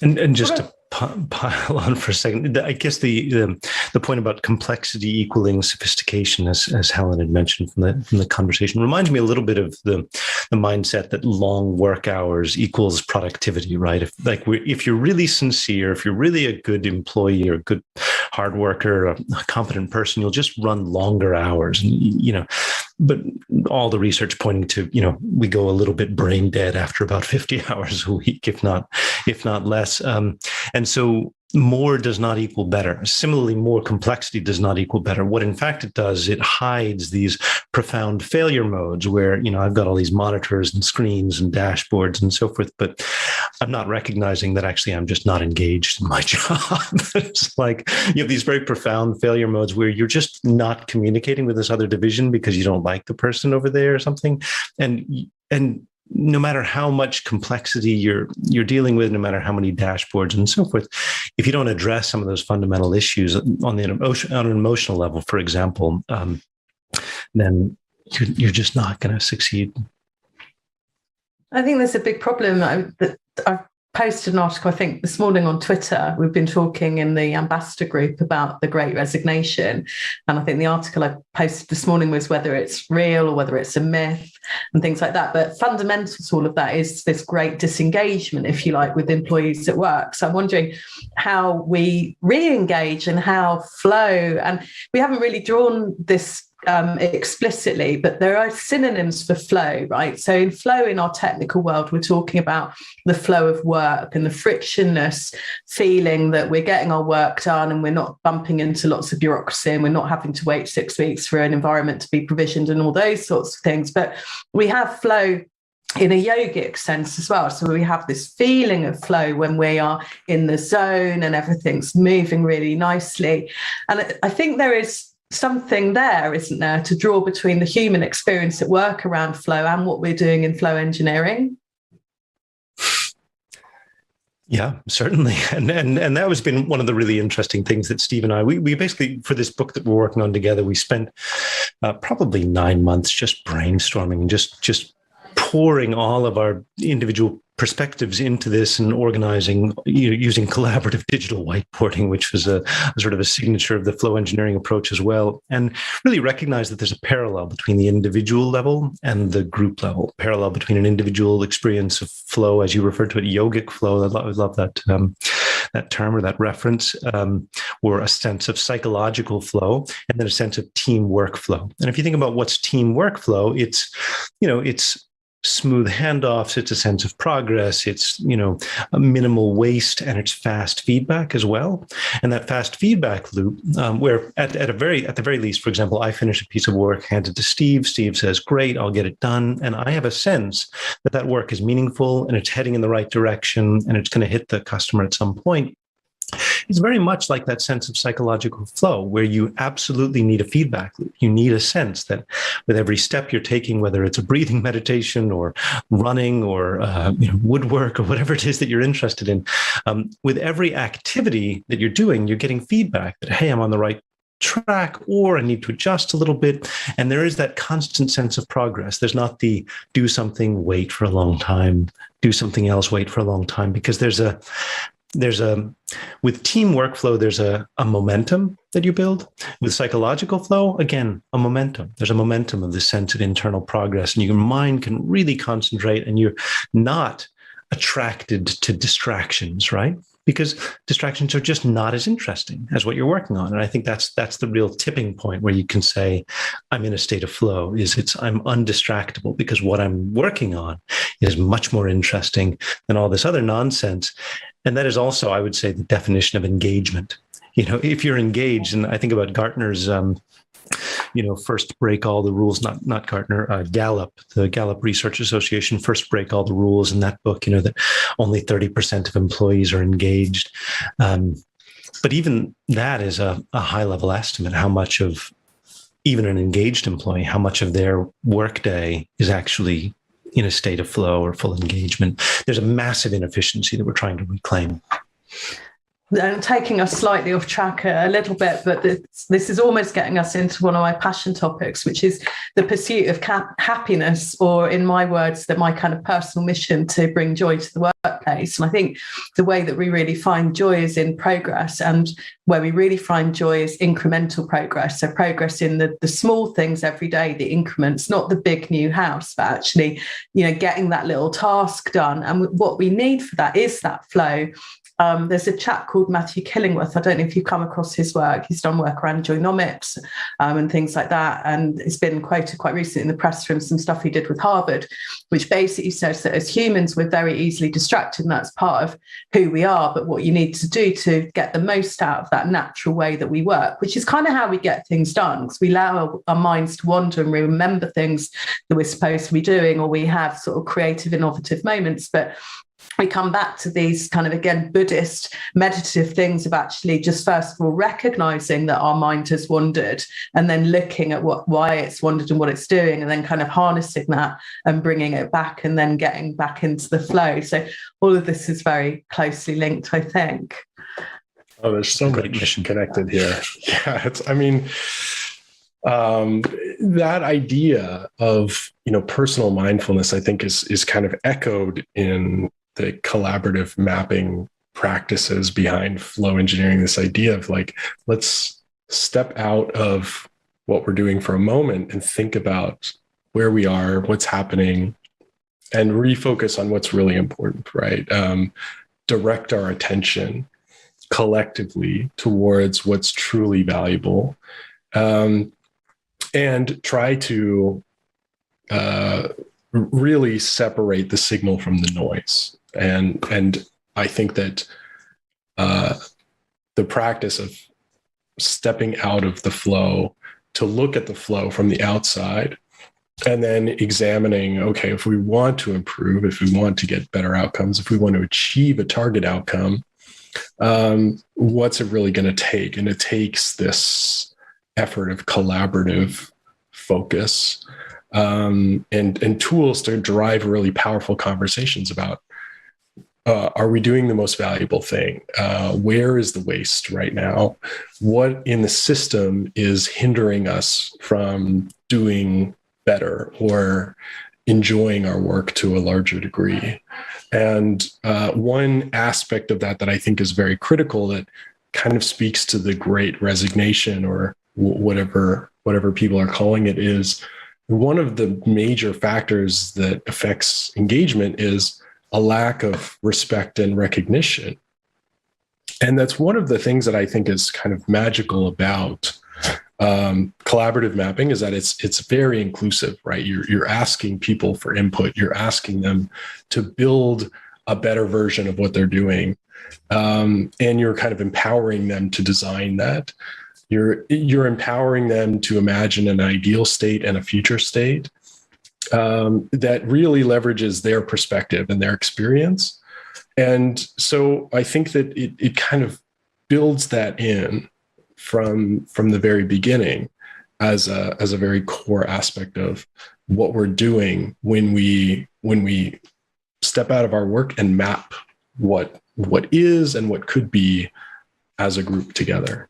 And just to pile on for a second, I guess the point about complexity equaling sophistication, as Helen had mentioned from the conversation, reminds me a little bit of the mindset that long work hours equals productivity, right? If you're really sincere, if you're really a good employee or a good hard worker, a competent person, you'll just run longer hours, but all the research pointing to, we go a little bit brain dead after about 50 hours a week, if not less. And so more does not equal better. Similarly, more complexity does not equal better. What in fact it does, it hides these profound failure modes where, I've got all these monitors and screens and dashboards and so forth, but I'm not recognizing that actually I'm just not engaged in my job. It's like you have these very profound failure modes where you're just not communicating with this other division because you don't like the person over there or something. And no matter how much complexity you're dealing with, no matter how many dashboards and so forth, if you don't address some of those fundamental issues on an emotional level, for example, then you're just not going to succeed. I think there's a big problem that I've posted an article, I think, this morning on Twitter. We've been talking in the ambassador group about the Great Resignation. And I think the article I posted this morning was whether it's real or whether it's a myth and things like that. But fundamental to all of that is this great disengagement, if you like, with employees at work. So I'm wondering how we re-engage and how flow, and we haven't really drawn this explicitly, but there are synonyms for flow, right? So in flow, in our technical world, we're talking about the flow of work and the frictionless feeling that we're getting our work done and we're not bumping into lots of bureaucracy and we're not having to wait 6 weeks for an environment to be provisioned and all those sorts of things. But we have flow in a yogic sense as well. So we have this feeling of flow when we are in the zone and everything's moving really nicely. And I think there is something there, isn't there, to draw between the human experience at work around flow and what we're doing in flow engineering? Yeah, certainly. And that has been one of the really interesting things that Steve and I, we basically, for this book that we're working on together, we spent probably 9 months just brainstorming and just pouring all of our individual perspectives into this and organizing, using collaborative digital whiteboarding, which was a sort of a signature of the flow engineering approach as well, and really recognize that there's a parallel between the individual level and the group level, parallel between an individual experience of flow, as you referred to it, yogic flow. I love that that term or that reference, or a sense of psychological flow, and then a sense of team workflow. And if you think about what's team workflow, it's smooth handoffs, it's a sense of progress, it's a minimal waste, and it's fast feedback as well. And that fast feedback loop, where at the very least, for example, I finish a piece of work, hand it to Steve says, great, I'll get it done, and I have a sense that work is meaningful and it's heading in the right direction and it's going to hit the customer at some point. It's very much like that sense of psychological flow, where you absolutely need a feedback loop. You need a sense that with every step you're taking, whether it's a breathing meditation or running or woodwork or whatever it is that you're interested in, with every activity that you're doing, you're getting feedback that, hey, I'm on the right track, or I need to adjust a little bit. And there is that constant sense of progress. There's not the do something, wait for a long time, do something else, wait for a long time, because with team workflow, there's a momentum that you build. With psychological flow, again, a momentum. There's a momentum of this sense of internal progress, and your mind can really concentrate, and you're not attracted to distractions, right? Because distractions are just not as interesting as what you're working on. And I think that's the real tipping point where you can say, I'm in a state of flow, I'm undistractable because what I'm working on is much more interesting than all this other nonsense. And that is also, I would say, the definition of engagement. If you're engaged, and I think about Gartner's, first break all the rules, not Gartner, Gallup, the Gallup Research Association, first break all the rules in that book, that only 30% of employees are engaged. But even that is a high level estimate, how much of even an engaged employee, how much of their workday is actually in a state of flow or full engagement. There's a massive inefficiency that we're trying to reclaim. And taking us slightly off track a little bit, but this is almost getting us into one of my passion topics, which is the pursuit of happiness, or in my words, my kind of personal mission to bring joy to the workplace. And I think the way that we really find joy is in progress, and where we really find joy is incremental progress. So progress in the small things every day, the increments, not the big new house, but actually, getting that little task done. And what we need for that is that flow. There's a chap called Matthew Killingworth. I don't know if you've come across his work. He's done work around joynomics and things like that. And it's been quoted quite recently in the press from some stuff he did with Harvard, which basically says that as humans, we're very easily distracted, and that's part of who we are. But what you need to do to get the most out of that natural way that we work, which is kind of how we get things done, because we allow our minds to wander and we remember things that we're supposed to be doing, or we have sort of creative, innovative moments. But we come back to these kind of, again, Buddhist meditative things of actually just first of all recognizing that our mind has wandered, and then looking at why it's wandered and what it's doing, and then kind of harnessing that and bringing it back, and then getting back into the flow. So all of this is very closely linked, I think. Oh, there's so much mission connected here. Yeah, that idea of personal mindfulness, I think, is kind of echoed in the collaborative mapping practices behind flow engineering, this idea of like, let's step out of what we're doing for a moment and think about where we are, what's happening, and refocus on what's really important, right? Direct our attention collectively towards what's truly valuable, and try to really separate the signal from the noise. And I think that the practice of stepping out of the flow to look at the flow from the outside and then examining, okay, if we want to improve, if we want to get better outcomes, if we want to achieve a target outcome, what's it really going to take? And it takes this effort of collaborative focus and tools to drive really powerful conversations about, are we doing the most valuable thing? Where is the waste right now? What in the system is hindering us from doing better or enjoying our work to a larger degree? And one aspect of that I think is very critical, that kind of speaks to the Great Resignation, or whatever people are calling it, is one of the major factors that affects engagement is a lack of respect and recognition. And that's one of the things that I think is kind of magical about collaborative mapping, is that it's very inclusive, right? You're asking people for input. You're asking them to build a better version of what they're doing. And you're kind of empowering them to design that. You're empowering them to imagine an ideal state and a future state that really leverages their perspective and their experience. And so I think that it kind of builds that in from the very beginning as a very core aspect of what we're doing when we step out of our work and map what is and what could be as a group together.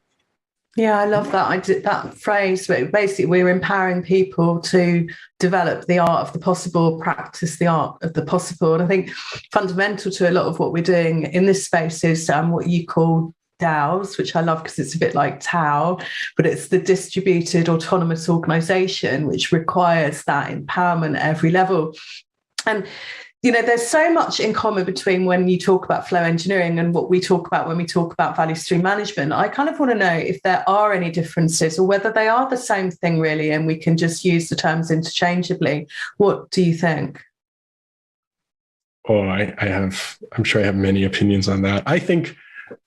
Yeah, I love that. I did that phrase. But basically, we're empowering people to develop the art of the possible, practice the art of the possible. And I think fundamental to a lot of what we're doing in this space is what you call DAOs, which I love because it's a bit like Tao, but it's the distributed autonomous organization, which requires that empowerment at every level. And there's so much in common between when you talk about flow engineering and what we talk about when we talk about value stream management. I kind of want to know if there are any differences or whether they are the same thing, really, and we can just use the terms interchangeably. What do you think? Oh, I'm sure I have many opinions on that. I think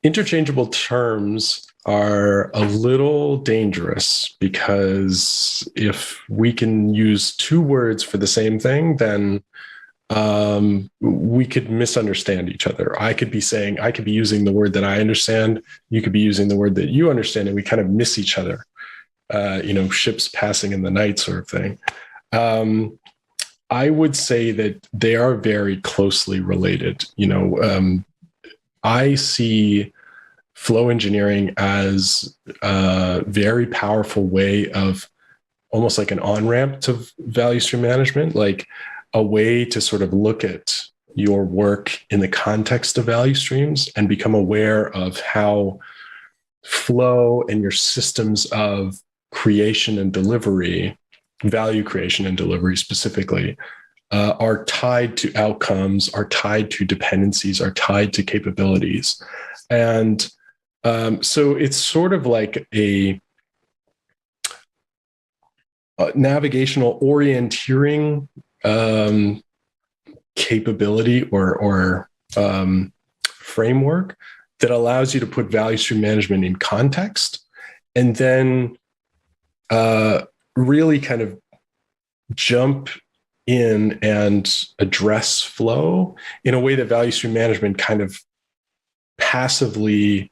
interchangeable terms are a little dangerous, because if we can use two words for the same thing, then we could misunderstand each other. I could be using the word that I understand. You could be using the word that you understand, and we kind of miss each other. Ships passing in the night sort of thing. I would say that they are very closely related. I see flow engineering as a very powerful way of almost like an on-ramp to value stream management, like a way to sort of look at your work in the context of value streams and become aware of how flow and your systems of creation and delivery, value creation and delivery specifically, are tied to outcomes, are tied to dependencies, are tied to capabilities. And so it's sort of like a navigational orienteering capability or framework that allows you to put value stream management in context, and then really kind of jump in and address flow in a way that value stream management kind of passively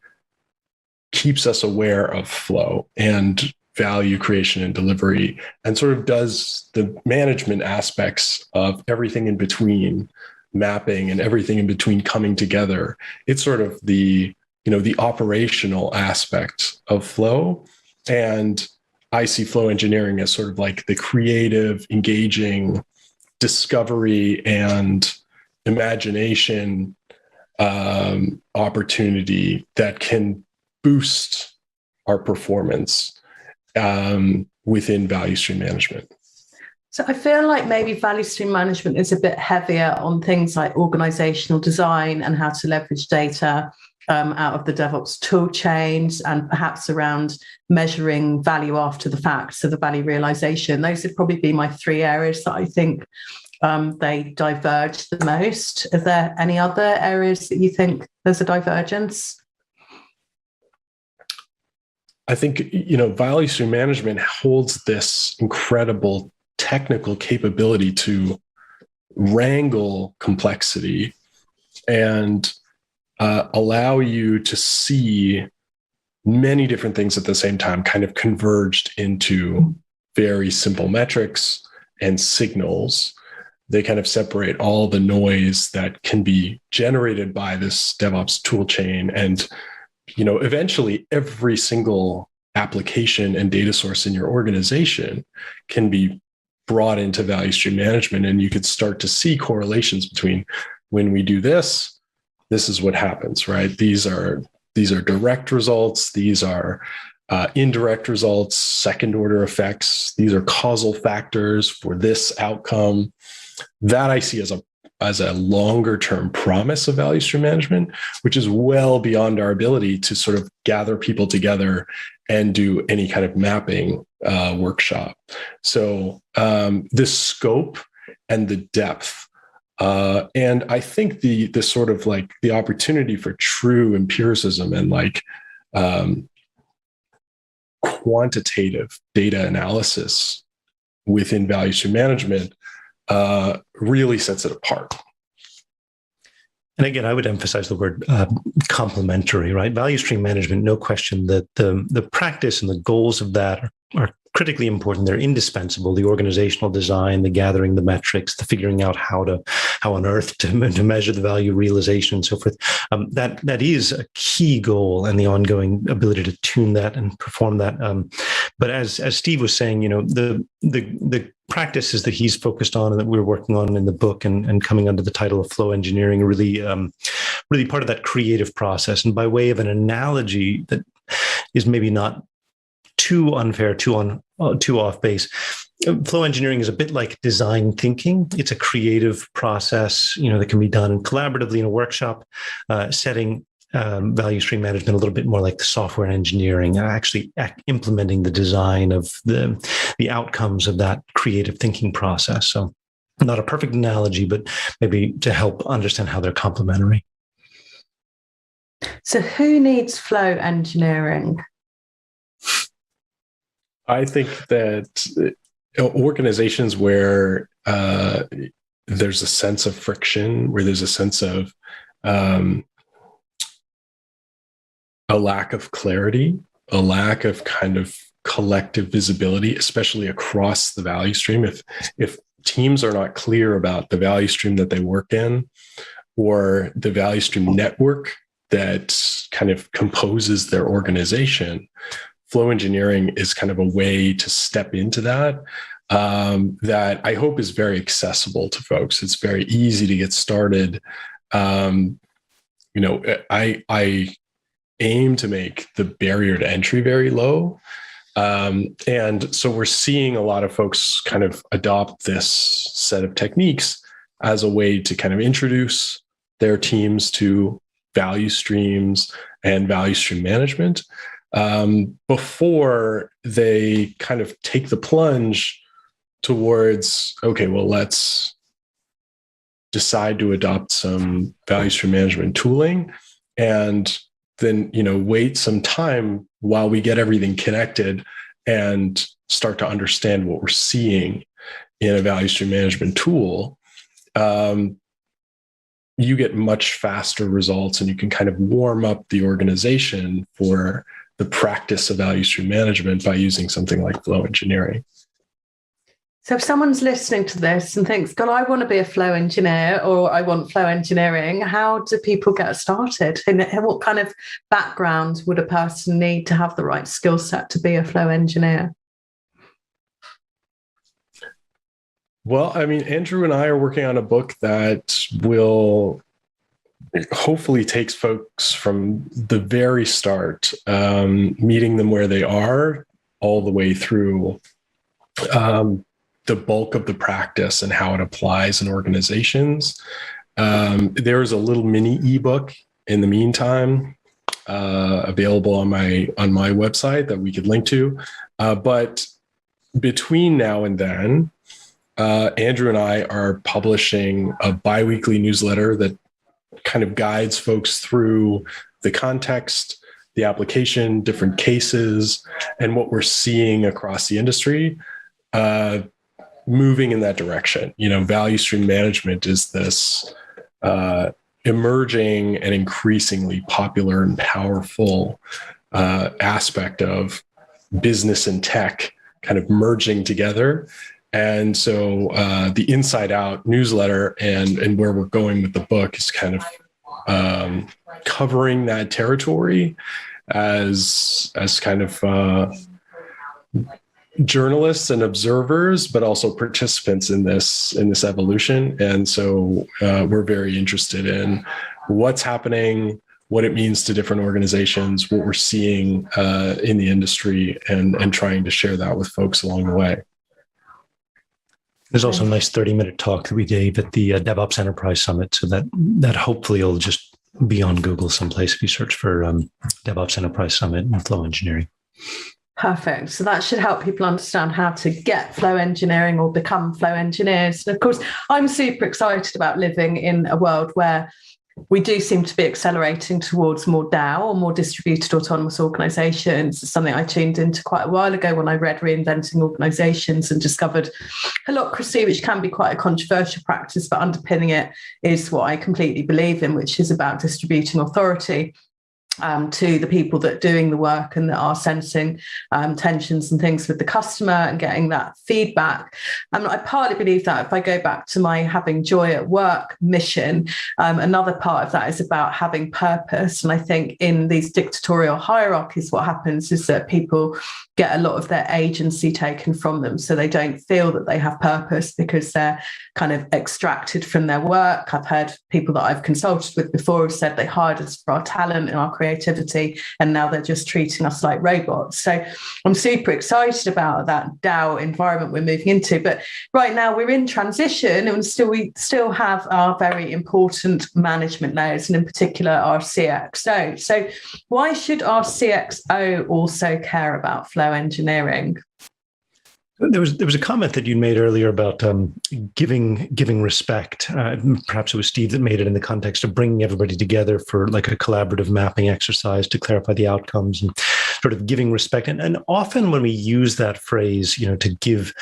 keeps us aware of flow and value creation and delivery, and sort of does the management aspects of everything in between, mapping and everything in between coming together. It's sort of the operational aspect of flow. And I see flow engineering as sort of like the creative, engaging discovery and imagination opportunity that can boost our performance within value stream management. So I feel like maybe value stream management is a bit heavier on things like organizational design and how to leverage data out of the DevOps tool chains, and perhaps around measuring value after the fact, so the value realization. Those would probably be my three areas that I think they diverge the most. Are there any other areas that you think there's a divergence? I think, value stream management holds this incredible technical capability to wrangle complexity and allow you to see many different things at the same time, kind of converged into very simple metrics and signals. They kind of separate all the noise that can be generated by this DevOps tool chain. And, eventually every single application and data source in your organization can be brought into value stream management. And you could start to see correlations between when we do this, this is what happens, right? These are direct results. These are indirect results, second order effects. These are causal factors for this outcome. That I see as a longer term promise of value stream management, which is well beyond our ability to sort of gather people together and do any kind of mapping workshop. So the scope and the depth, and I think the sort of like the opportunity for true empiricism and like quantitative data analysis within value stream management really sets it apart. And again, I would emphasize the word complementary, right? Value stream management, no question that the practice and the goals of that are critically important. They're indispensable. The organizational design, the gathering, the metrics, the figuring out how on earth to measure the value realization and so forth. That is a key goal, and the ongoing ability to tune that and perform that. But as Steve was saying, the practices that he's focused on and that we're working on in the book and coming under the title of flow engineering are really part of that creative process. And by way of an analogy that is maybe not too unfair, too off base, flow engineering is a bit like design thinking. It's a creative process, that can be done collaboratively in a workshop setting. Value stream management a little bit more like the software engineering, actually implementing the design of the outcomes of that creative thinking process. So not a perfect analogy, but maybe to help understand how they're complementary. So who needs flow engineering? I think that organizations where there's a sense of friction, where there's a sense of a lack of clarity, a lack of kind of collective visibility, especially across the value stream. If teams are not clear about the value stream that they work in, or the value stream network that kind of composes their organization, flow engineering is kind of a way to step into that, that I hope is very accessible to folks. It's very easy to get started. I aim to make the barrier to entry very low. And so we're seeing a lot of folks kind of adopt this set of techniques as a way to kind of introduce their teams to value streams and value stream management before they kind of take the plunge towards, okay, well, let's decide to adopt some value stream management tooling and then, wait some time while we get everything connected and start to understand what we're seeing in a value stream management tool. You get much faster results, and you can kind of warm up the organization for the practice of value stream management by using something like flow engineering. So if someone's listening to this and thinks, God, I want to be a flow engineer, or I want flow engineering, how do people get started? And what kind of background would a person need to have the right skill set to be a flow engineer? Well, I mean, Andrew and I are working on a book that will hopefully takes folks from the very start, meeting them where they are, all the way through the bulk of the practice and how it applies in organizations. There's a little mini ebook in the meantime available on my website that we could link to. But between now and then, Andrew and I are publishing a biweekly newsletter that kind of guides folks through the context, the application, different cases, and what we're seeing across the industry, moving in that direction. You know, value stream management is this emerging and increasingly popular and powerful aspect of business and tech kind of merging together. And so the Inside Out newsletter and where we're going with the book is kind of covering that territory as kind of journalists and observers, but also participants in this evolution. And so we're very interested in what's happening, what it means to different organizations, what we're seeing in the industry, and trying to share that with folks along the way. There's also a nice 30-minute talk that we gave at the Devops Enterprise Summit. So that hopefully will just be on Google someplace if you search for Devops Enterprise Summit and flow engineering. Perfect. So that should help people understand how to get flow engineering or become flow engineers. And of course, I'm super excited about living in a world where we do seem to be accelerating towards more DAO or more distributed autonomous organizations. It's something I tuned into quite a while ago when I read Reinventing Organizations and discovered Holocracy, which can be quite a controversial practice, but underpinning it is what I completely believe in, which is about distributing authority to the people that are doing the work and that are sensing tensions and things with the customer and getting that feedback. I partly believe that if I go back to my having joy at work mission, another part of that is about having purpose. And I think in these dictatorial hierarchies, what happens is that people get a lot of their agency taken from them. So they don't feel that they have purpose because they're kind of extracted from their work. I've heard people that I've consulted with before have said they hired us for our talent and our creativity, and now they're just treating us like robots. So I'm super excited about that DAO environment we're moving into. But right now we're in transition, and we still have our very important management layers, and in particular our CXO. So why should our CXO also care about flow engineering? There was a comment that you made earlier about giving respect. Perhaps it was Steve that made it in the context of bringing everybody together for like a collaborative mapping exercise to clarify the outcomes and sort of giving respect. And often when we use that phrase, you know, to give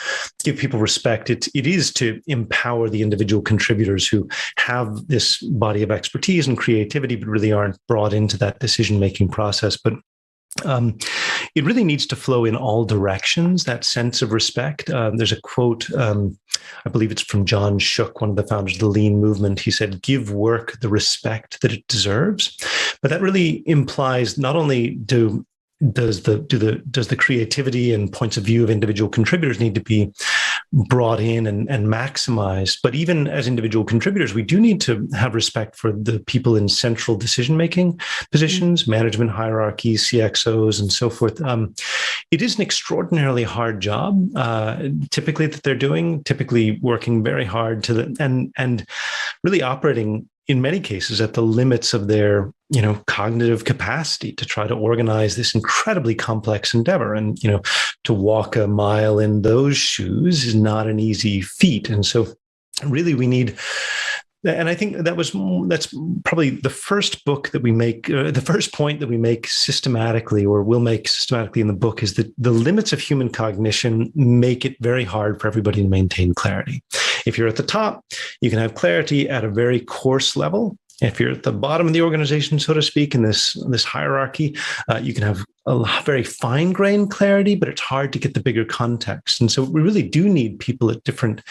people respect, it is to empower the individual contributors who have this body of expertise and creativity, but really aren't brought into that decision-making process. But it really needs to flow in all directions, that sense of respect. There's a quote, I believe it's from John Shook, one of the founders of the Lean movement. He said, "Give work the respect that it deserves." But that really implies not only does the creativity and points of view of individual contributors need to be brought in and maximized, but even as individual contributors, we do need to have respect for the people in central decision-making positions, management hierarchies, CXOs, and so forth. It is an extraordinarily hard job, typically that they're doing, typically working very hard and really operating in many cases at the limits of their, you know, cognitive capacity to try to organize this incredibly complex endeavor. And, you know, to walk a mile in those shoes is not an easy feat. And so really we need, and I think that's probably the first book that we make, the first point that we make systematically, or will make systematically in the book, is that the limits of human cognition make it very hard for everybody to maintain clarity. If you're at the top, you can have clarity at a very coarse level. If you're at the bottom of the organization, so to speak, in this hierarchy, you can have a very fine-grained clarity, but it's hard to get the bigger context. And so we really do need people at different,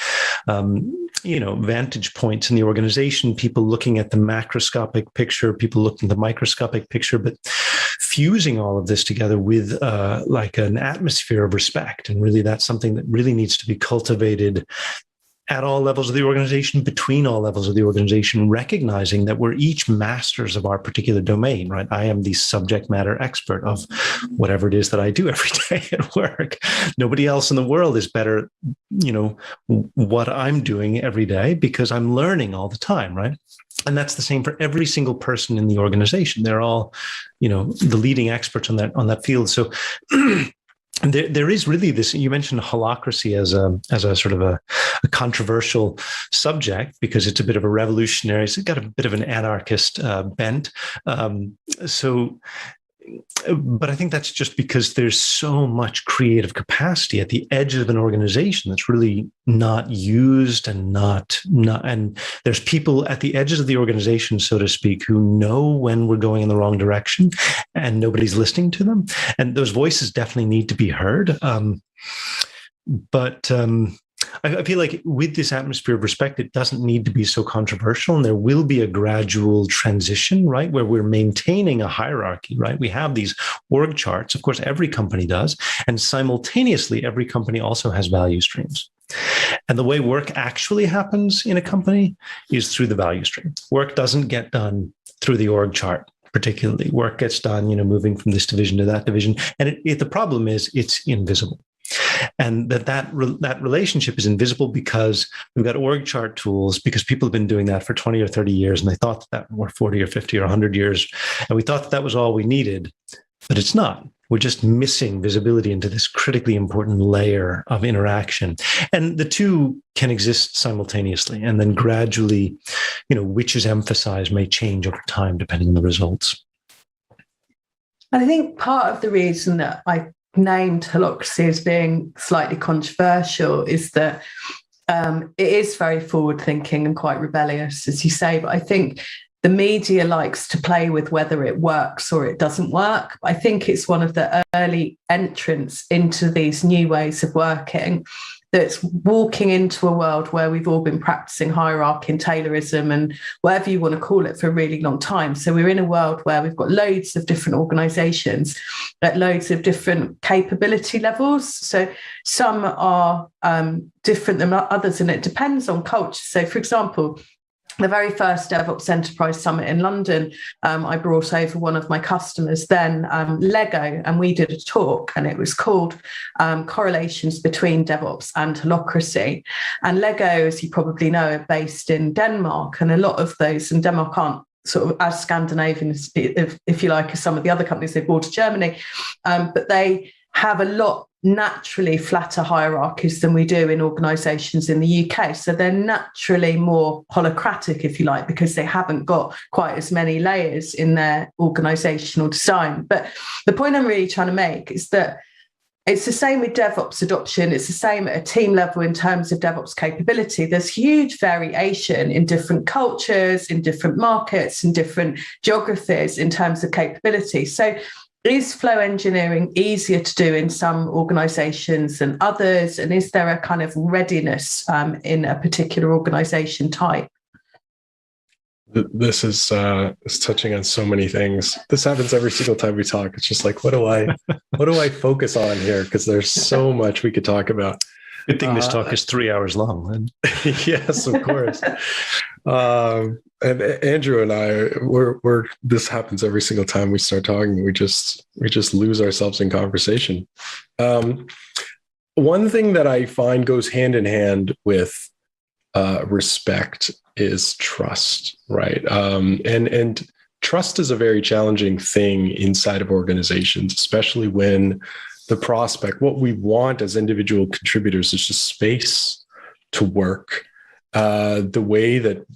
vantage points in the organization, people looking at the macroscopic picture, people looking at the microscopic picture, but fusing all of this together with like an atmosphere of respect. And really, that's something that really needs to be cultivated at all levels of the organization, between all levels of the organization, recognizing that we're each masters of our particular domain, right? I am the subject matter expert of whatever it is that I do every day at work. Nobody else in the world is better, what I'm doing every day, because I'm learning all the time, right? And that's the same for every single person in the organization. They're all, the leading experts on that field. So there is really this. You mentioned holocracy as a sort of a controversial subject because it's a bit of a revolutionary. It's got a bit of an anarchist bent. But I think that's just because there's so much creative capacity at the edge of an organization that's really not used and and there's people at the edges of the organization, so to speak, who know when we're going in the wrong direction and nobody's listening to them. And those voices definitely need to be heard. But I feel like with this atmosphere of respect, it doesn't need to be so controversial, and there will be a gradual transition, right, where we're maintaining a hierarchy, right? We have these org charts. Of course, every company does. And simultaneously, every company also has value streams. And the way work actually happens in a company is through the value stream. Work doesn't get done through the org chart. Particularly, work gets done, moving from this division to that division. And the problem is it's invisible. And that relationship is invisible because we've got org chart tools, because people have been doing that for 20 or 30 years, and they thought that were 40 or 50 or 100 years. And we thought that was all we needed, but it's not. We're just missing visibility into this critically important layer of interaction. And the two can exist simultaneously. And then gradually, which is emphasized may change over time, depending on the results. And I think part of the reason that I named holocracy as being slightly controversial is that it is very forward-thinking and quite rebellious, as you say. But I think the media likes to play with whether it works or it doesn't work. I think it's one of the early entrants into these new ways of working that's walking into a world where we've all been practicing hierarchy and Taylorism and whatever you want to call it for a really long time. So we're in a world where we've got loads of different organizations at loads of different capability levels. So some are different than others, and it depends on culture. So, for example, the very first DevOps Enterprise Summit in London, I brought over one of my customers then, Lego, and we did a talk, and it was called Correlations Between DevOps and Holocracy. And Lego, as you probably know, are based in Denmark, and a lot of those in Denmark aren't sort of as Scandinavian, if you like, as some of the other companies they bought to Germany, but they have a lot naturally flatter hierarchies than we do in organisations in the UK. So they're naturally more holocratic, if you like, because they haven't got quite as many layers in their organisational design. But the point I'm really trying to make is that it's the same with DevOps adoption. It's the same at a team level in terms of DevOps capability. There's huge variation in different cultures, in different markets, in different geographies in terms of capability. So is flow engineering easier to do in some organizations than others? And is there a kind of readiness in a particular organization type? This is touching on so many things. This happens every single time we talk. It's just like, what do I focus on here? Because there's so much we could talk about. Good thing this talk is 3 hours long. Yes, of course. And Andrew and I, we're this happens every single time we start talking. We just lose ourselves in conversation. One thing that I find goes hand in hand with respect is trust, right? And trust is a very challenging thing inside of organizations, especially when the prospect, what we want as individual contributors is just space to work the way that,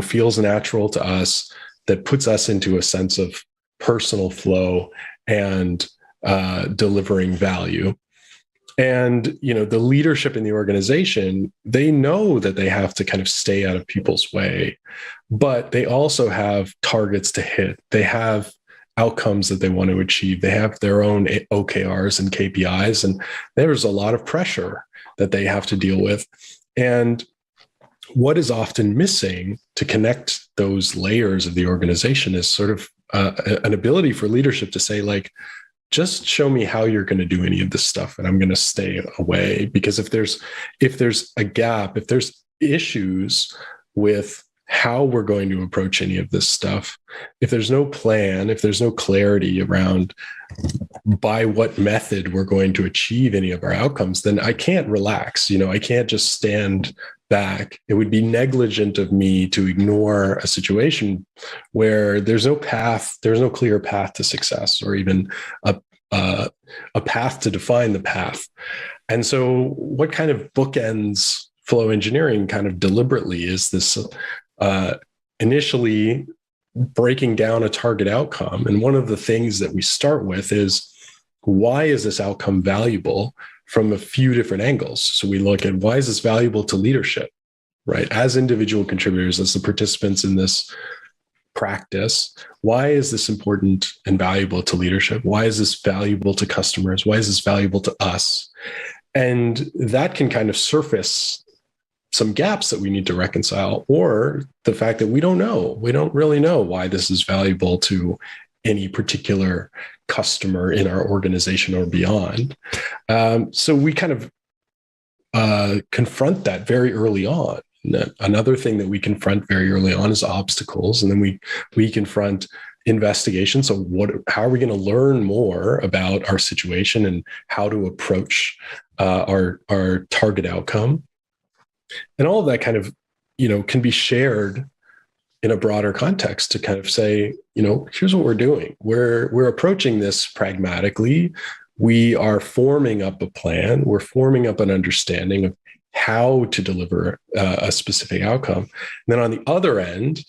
feels natural to us, that puts us into a sense of personal flow and delivering value. And, the leadership in the organization, they know that they have to kind of stay out of people's way, but they also have targets to hit. They have outcomes that they want to achieve. They have their own OKRs and KPIs, and there's a lot of pressure that they have to deal with. And what is often missing to connect those layers of the organization is sort of an ability for leadership to say, like, just show me how you're going to do any of this stuff, and I'm going to stay away. Because if there's a gap, issues with how we're going to approach any of this stuff, if there's no plan, if there's no clarity around by what method we're going to achieve any of our outcomes, then I can't relax. I can't just stand back. It would be negligent of me to ignore a situation where there's no path, there's no clear path to success, or even a path to define the path. And so what kind of bookends flow engineering kind of deliberately is this initially breaking down a target outcome. And one of the things that we start with is, why is this outcome valuable from a few different angles? So we look at, why is this valuable to leadership, right? As individual contributors, as the participants in this practice, why is this important and valuable to leadership? Why is this valuable to customers? Why is this valuable to us? And that can kind of surface some gaps that we need to reconcile, or the fact that we don't know. We don't really know why this is valuable to any particular customer in our organization or beyond. So we kind of confront that very early on. Another thing that we confront very early on is obstacles, and then we confront investigation. So how are we going to learn more about our situation and how to approach our target outcome? And all of that kind of, can be shared in a broader context to kind of say, here's what we're doing. We're approaching this pragmatically. We are forming up a plan. We're forming up an understanding of how to deliver a specific outcome. And then on the other end,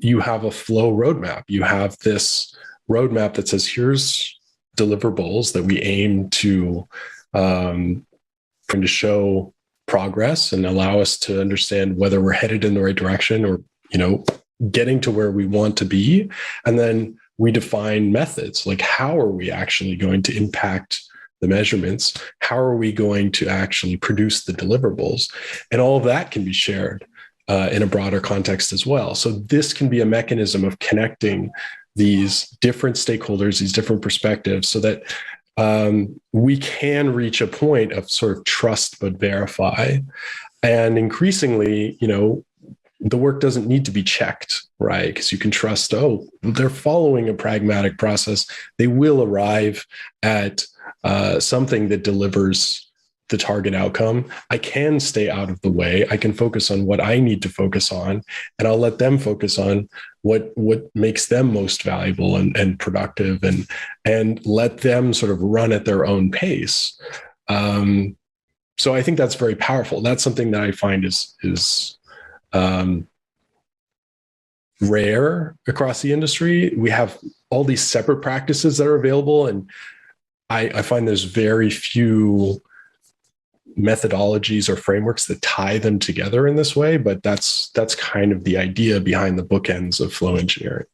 you have a flow roadmap. You have this roadmap that says, here's deliverables that we aim to show progress and allow us to understand whether we're headed in the right direction or, getting to where we want to be. And then we define methods, like how are we actually going to impact the measurements? How are we going to actually produce the deliverables? And all of that can be shared in a broader context as well. So this can be a mechanism of connecting these different stakeholders, these different perspectives, so that we can reach a point of sort of trust but verify. And increasingly, the work doesn't need to be checked, right? Because you can trust, they're following a pragmatic process. They will arrive at something that delivers the target outcome. I can stay out of the way. I can focus on what I need to focus on, and I'll let them focus on what makes them most valuable and productive, and let them sort of run at their own pace. So I think that's very powerful. That's something that I find is rare across the industry. We have all these separate practices that are available, and I find there's very few methodologies or frameworks that tie them together in this way, but that's kind of the idea behind the bookends of flow engineering.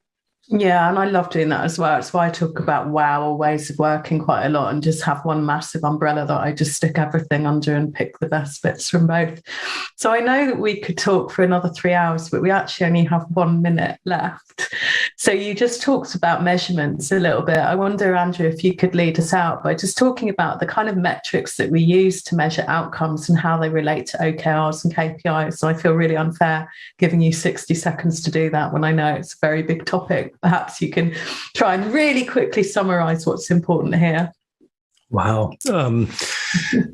Yeah, and I love doing that as well. It's why I talk about WOW, or ways of working, quite a lot, and just have one massive umbrella that I just stick everything under and pick the best bits from both. So I know that we could talk for another 3 hours, but we actually only have 1 minute left. So you just talked about measurements a little bit. I wonder, Andrew, if you could lead us out by just talking about the kind of metrics that we use to measure outcomes and how they relate to OKRs and KPIs. So I feel really unfair giving you 60 seconds to do that when I know it's a very big topic. Perhaps you can try and really quickly summarize what's important here. Wow. Can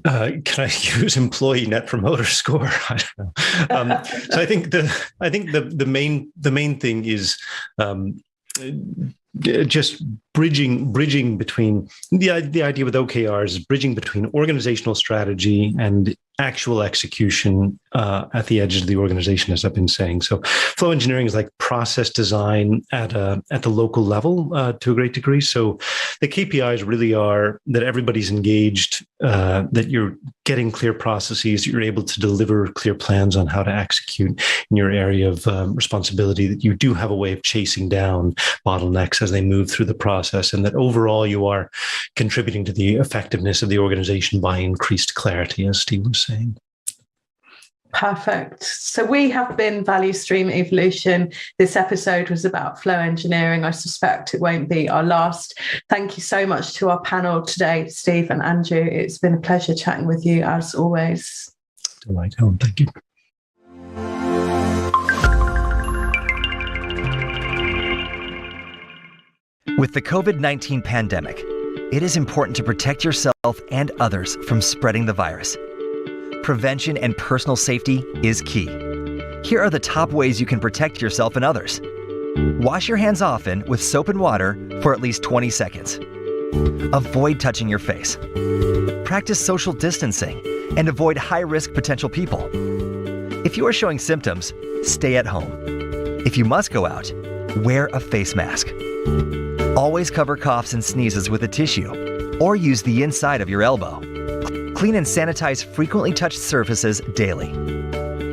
I use employee net promoter score? I don't know. So I think the main thing is just bridging between the idea with OKRs is bridging between organizational strategy and actual execution at the edges of the organization, as I've been saying. So flow engineering is like process design at the local level to a great degree. So the KPIs really are that everybody's engaged, that you're getting clear processes, that you're able to deliver clear plans on how to execute in your area of responsibility, that you do have a way of chasing down bottlenecks as they move through the process, and that overall you are contributing to the effectiveness of the organization by increased clarity, as Steve was saying. Perfect. So we have been Value Stream Evolution. This episode was about flow engineering. I suspect it won't be our last. Thank you so much to our panel today, Steve and Andrew. It's been a pleasure chatting with you as always. Delight. Thank you. With the COVID-19 pandemic, it is important to protect yourself and others from spreading the virus. Prevention and personal safety is key. Here are the top ways you can protect yourself and others. Wash your hands often with soap and water for at least 20 seconds. Avoid touching your face. Practice social distancing and avoid high-risk potential people. If you are showing symptoms, stay at home. If you must go out, wear a face mask. Always cover coughs and sneezes with a tissue or use the inside of your elbow. Clean and sanitize frequently touched surfaces daily.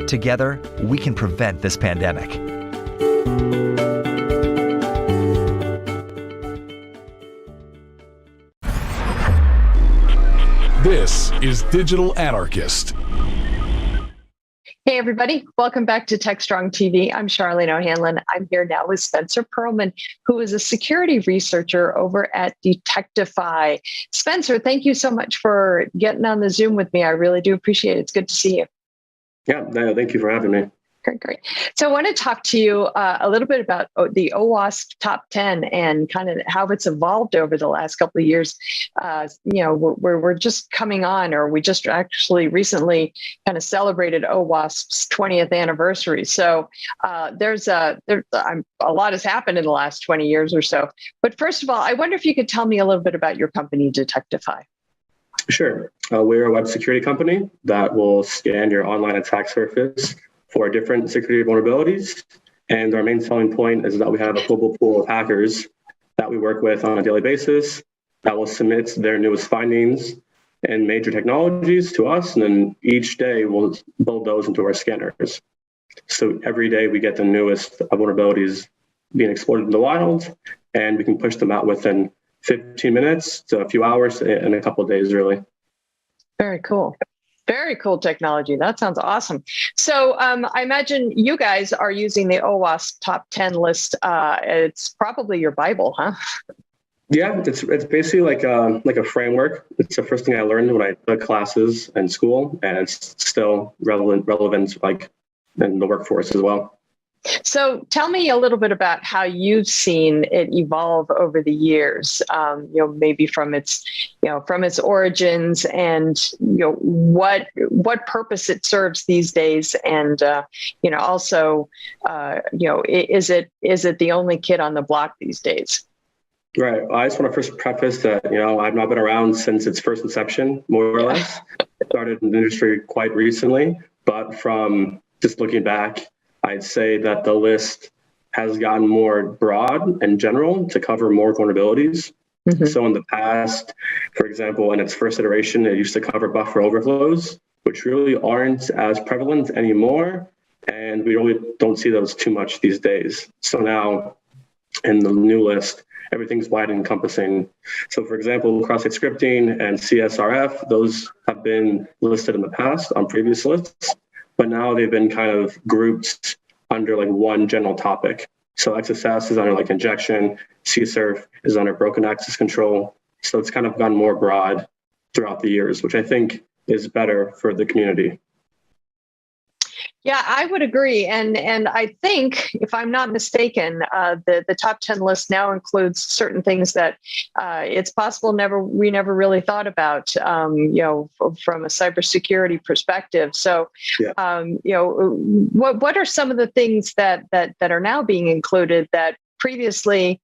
Together, we can prevent this pandemic. This is Digital Anarchist. Hey, everybody. Welcome back to Techstrong TV. I'm Charlene O'Hanlon. I'm here now with Spencer Perlman, who is a security researcher over at Detectify. Spencer, thank you so much for getting on the Zoom with me. I really do appreciate it. It's good to see you. Yeah, no, thank you for having me. Great. So I want to talk to you a little bit about the Owasp top 10 and kind of how it's evolved over the last couple of years. We're just coming on, or we just actually recently kind of celebrated Owasp's 20th anniversary. So a lot has happened in the last 20 years or so. But first of all, I wonder if you could tell me a little bit about your company, Detectify. Sure. We're a web security company that will scan your online attack surface for different security vulnerabilities. And our main selling point is that we have a global pool of hackers that we work with on a daily basis that will submit their newest findings and major technologies to us. And then each day we'll build those into our scanners. So every day we get the newest vulnerabilities being exploited in the wild, and we can push them out within 15 minutes to a few hours in a couple of days, really. Very cool. Very cool technology. That sounds awesome. So I imagine you guys are using the Owasp top 10 list. It's probably your Bible, huh? Yeah, it's basically like a framework. It's the first thing I learned when I took classes in school, and it's still relevant like in the workforce as well. So tell me a little bit about how you've seen it evolve over the years, maybe from its origins and, what purpose it serves these days. And, also, is it the only kid on the block these days? Right. I just want to first preface that, I've not been around since its first inception, more or less. I started in the industry quite recently, but from just looking back, I'd say that the list has gotten more broad and general to cover more vulnerabilities. Mm-hmm. So in the past, for example, in its first iteration, it used to cover buffer overflows, which really aren't as prevalent anymore. And we really don't see those too much these days. So now in the new list, everything's wide encompassing. So for example, cross-site scripting and CSRF, those have been listed in the past on previous lists, but now they've been kind of grouped under like one general topic. So XSS is under like injection, CSRF is under broken access control. So it's kind of gone more broad throughout the years, which I think is better for the community. Yeah, I would agree. And I think, if I'm not mistaken, the top 10 list now includes certain things that it's possible we never really thought about, from a cybersecurity perspective. So, yeah. What are some of the things that are now being included that previously,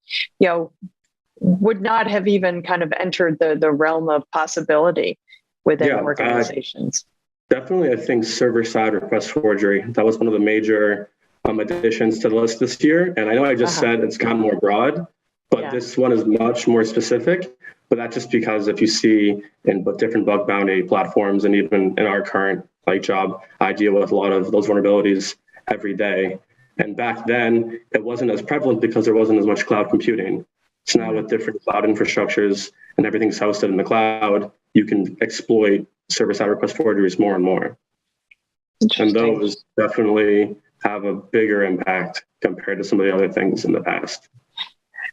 would not have even kind of entered the realm of possibility within organizations? Definitely, I think server-side request forgery. That was one of the major additions to the list this year. And I know I just said it's gotten more broad, but this one is much more specific. But that's just because if you see in different bug bounty platforms, and even in our current job, I deal with a lot of those vulnerabilities every day. And back then, it wasn't as prevalent because there wasn't as much cloud computing. So now with different cloud infrastructures and everything's hosted in the cloud, you can exploit server-side request forgeries more and more. And those definitely have a bigger impact compared to some of the other things in the past.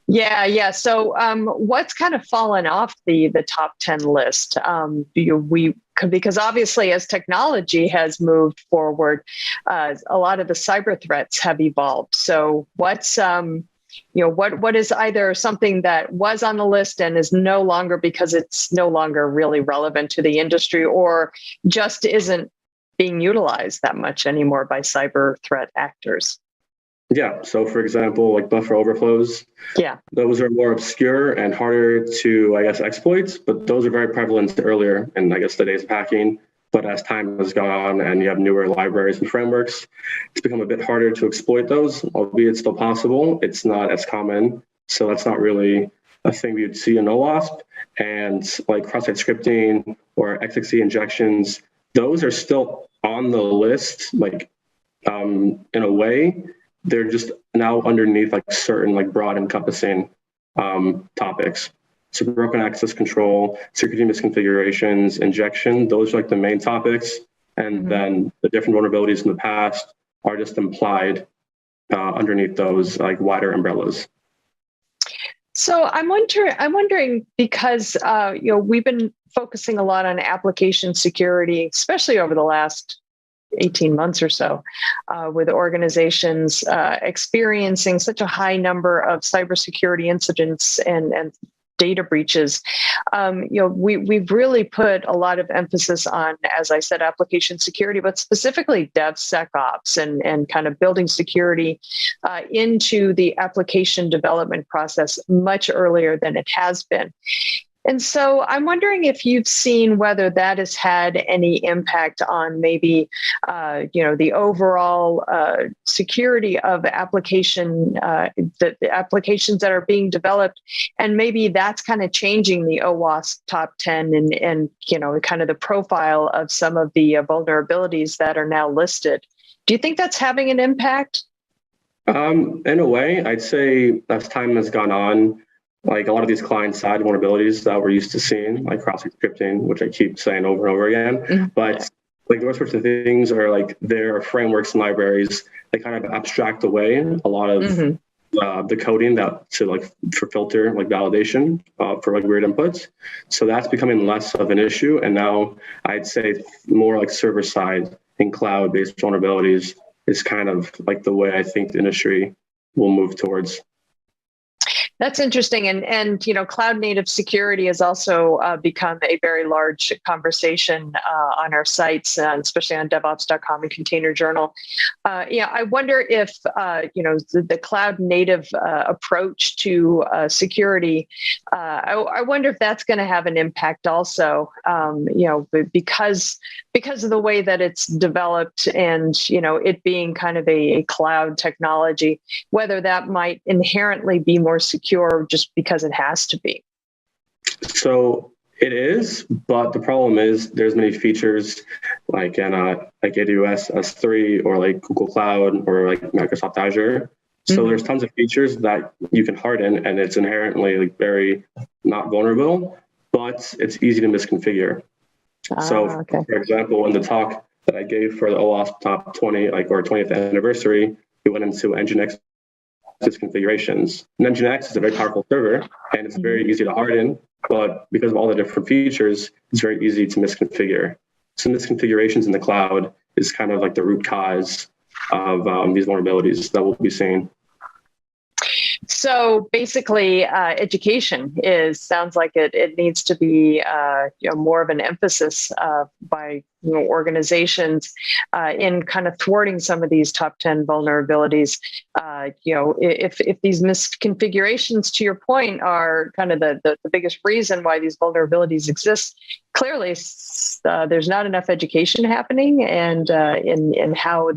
Yeah. So what's kind of fallen off the top 10 list? Because obviously as technology has moved forward, a lot of the cyber threats have evolved. So what's what is either something that was on the list and is no longer because it's no longer really relevant to the industry, or just isn't being utilized that much anymore by cyber threat actors? Yeah. So, for example, like buffer overflows. Yeah. Those are more obscure and harder to, I guess, exploit, but those are very prevalent earlier in, I guess, the days of hacking. But as time has gone on and you have newer libraries and frameworks, it's become a bit harder to exploit those, albeit still possible. It's not as common. So that's not really a thing we would see in Owasp. And like cross-site scripting or XXC injections, those are still on the list, like in a way. They're just now underneath like certain like broad encompassing topics. So broken access control, security misconfigurations, injection, those are like the main topics. And then the different vulnerabilities in the past are just implied underneath those like wider umbrellas. So I'm wondering because we've been focusing a lot on application security, especially over the last 18 months or so, with organizations experiencing such a high number of cybersecurity incidents and data breaches. We've really put a lot of emphasis on, as I said, application security, but specifically DevSecOps and kind of building security into the application development process much earlier than it has been. And so I'm wondering if you've seen whether that has had any impact on maybe, the overall security of the applications that are being developed, and maybe that's kind of changing the OWASP top 10 and kind of the profile of some of the vulnerabilities that are now listed. Do you think that's having an impact? In a way, I'd say as time has gone on, like a lot of these client-side vulnerabilities that we're used to seeing, like cross-site scripting, which I keep saying over and over again, but like those sorts of things are like their frameworks and libraries. They kind of abstract away a lot of the coding for filter like validation for like weird inputs. So that's becoming less of an issue, and now I'd say more like server-side and cloud-based vulnerabilities is kind of like the way I think the industry will move towards. That's interesting. And cloud native security has also become a very large conversation on our sites, especially on devops.com and Container Journal. I wonder if, the cloud native approach to security, I wonder if that's going to have an impact also, because of the way that it's developed and, it being kind of a cloud technology, whether that might inherently be more secure just because it has to be. So it is, but the problem is there's many features like in like AWS S3 or like Google Cloud or like Microsoft Azure. So there's tons of features that you can harden, and it's inherently like very not vulnerable, but it's easy to misconfigure. For example, in the talk that I gave for the OWASP Top 20, or 20th anniversary, we went into Nginx configurations. And Nginx is a very powerful server, and it's very easy to harden, but because of all the different features, it's very easy to misconfigure. So misconfigurations in the cloud is kind of like the root cause of these vulnerabilities that we'll be seeing. So basically, education sounds like it needs to be more of an emphasis by organizations in kind of thwarting some of these top 10 vulnerabilities. If these misconfigurations, to your point, are kind of the biggest reason why these vulnerabilities exist, clearly there's not enough education happening, and in how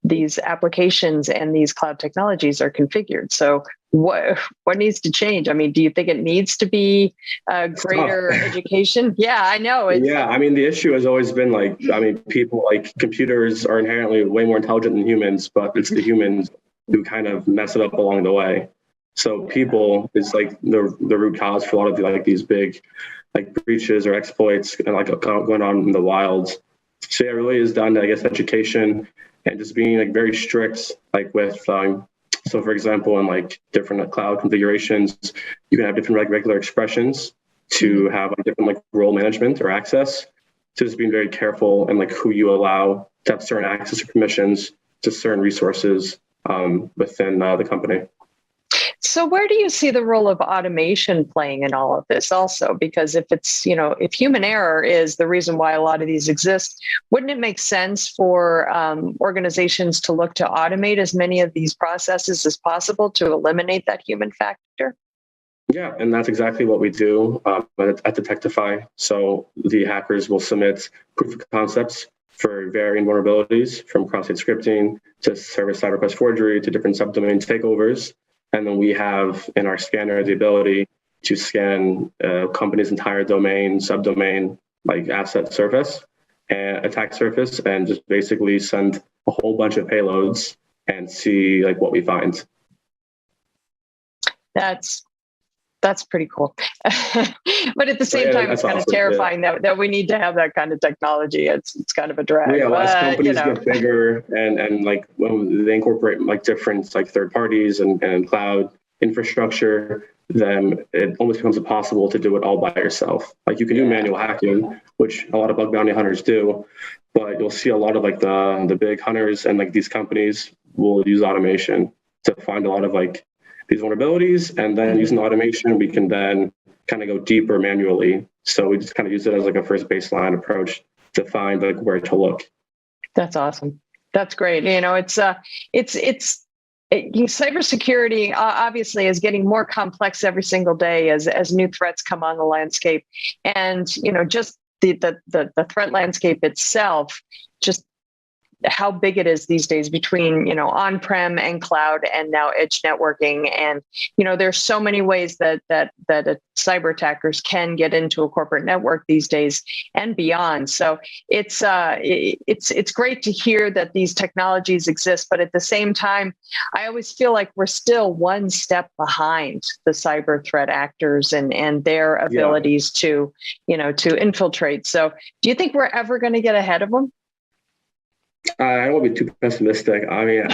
these applications and these cloud technologies are configured. So what needs to change? I mean, do you think it needs to be greater education? Yeah, I know. I mean, the issue has always been people computers are inherently way more intelligent than humans, but it's the humans who kind of mess it up along the way. So people is like the root cause for a lot of these big breaches or exploits going on in the wild. So it really is down to, I guess, education and just being very strict, with, so for example, in different cloud configurations, you can have different regular expressions to have different role management or access. So just being very careful and who you allow to have certain access or permissions to certain resources within the company. So where do you see the role of automation playing in all of this also? Because if it's, if human error is the reason why a lot of these exist, wouldn't it make sense for organizations to look to automate as many of these processes as possible to eliminate that human factor? Yeah, and that's exactly what we do at Detectify. So the hackers will submit proof of concepts for varying vulnerabilities, from cross-site scripting to server-side request forgery to different subdomain takeovers. And then we have in our scanner the ability to scan a company's entire domain, subdomain, like asset surface and attack surface, and just basically send a whole bunch of payloads and see like what we find. That's pretty cool. But at the same time, it's kind of terrifying that we need to have that kind of technology. It's kind of a drag. Yeah, as companies get bigger and like when they incorporate like different like third parties and cloud infrastructure, then it almost becomes impossible to do it all by yourself. Like you can do manual hacking, which a lot of bug bounty hunters do, but you'll see a lot of like the big hunters and like these companies will use automation to find a lot of like these vulnerabilities, and then using automation, we can then kind of go deeper manually. So we just kind of use it as like a first baseline approach to find like where to look. That's awesome. That's great. Cybersecurity obviously is getting more complex every single day as new threats come on the landscape, and just the threat landscape itself, just how big it is these days between, on-prem and cloud and now edge networking. And, there's so many ways that cyber attackers can get into a corporate network these days and beyond. So it's great to hear that these technologies exist, but at the same time, I always feel like we're still one step behind the cyber threat actors and their abilities to infiltrate. So do you think we're ever going to get ahead of them? I don't want to be too pessimistic. I mean,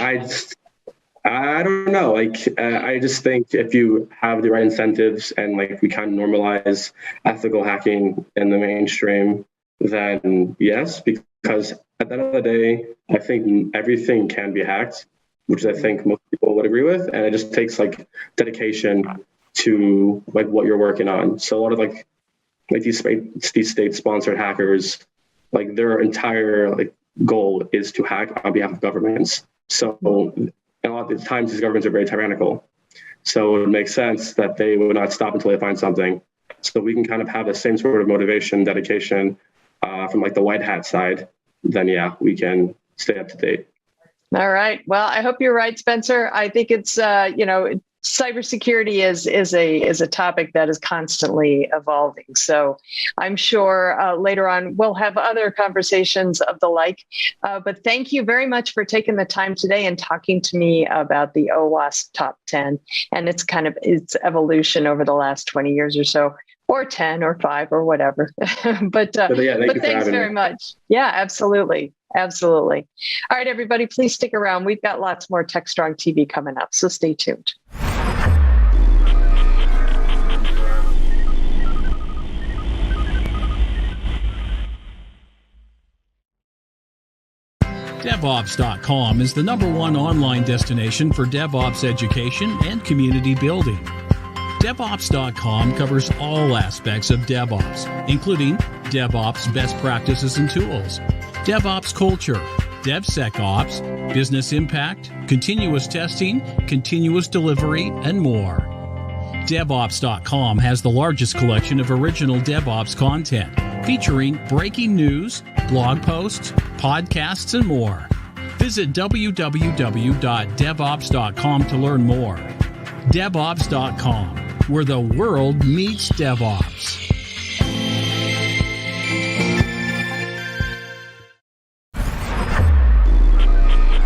I don't know. I just think if you have the right incentives and like we kind of normalize ethical hacking in the mainstream, then yes, because at the end of the day, I think everything can be hacked, which I think most people would agree with. And it just takes like dedication to like what you're working on. So a lot of like these state-sponsored hackers, like their entire goal is to hack on behalf of governments. So a lot of the times these governments are very tyrannical. So it would make sense that they would not stop until they find something. So we can kind of have the same sort of motivation, dedication from like the white hat side. Then we can stay up to date. All right. Well, I hope you're right, Spencer. I think it's cybersecurity is a topic that is constantly evolving. So I'm sure later on we'll have other conversations of the like. But thank you very much for taking the time today and talking to me about the Owasp Top 10 and its evolution over the last 20 years or so, or 10 or 5 or whatever. but thanks very much. Yeah, absolutely. Absolutely. All right, everybody, please stick around. We've got lots more Techstrong TV coming up, so stay tuned. Devops.com is the #1 online destination for DevOps education and community building. Devops.com covers all aspects of DevOps, including DevOps best practices and tools, DevOps culture, DevSecOps, business impact, continuous testing, continuous delivery, and more. Devops.com has the largest collection of original DevOps content, featuring breaking news, blog posts, podcasts, and more. Visit www.devops.com to learn more. Devops.com, where the world meets DevOps.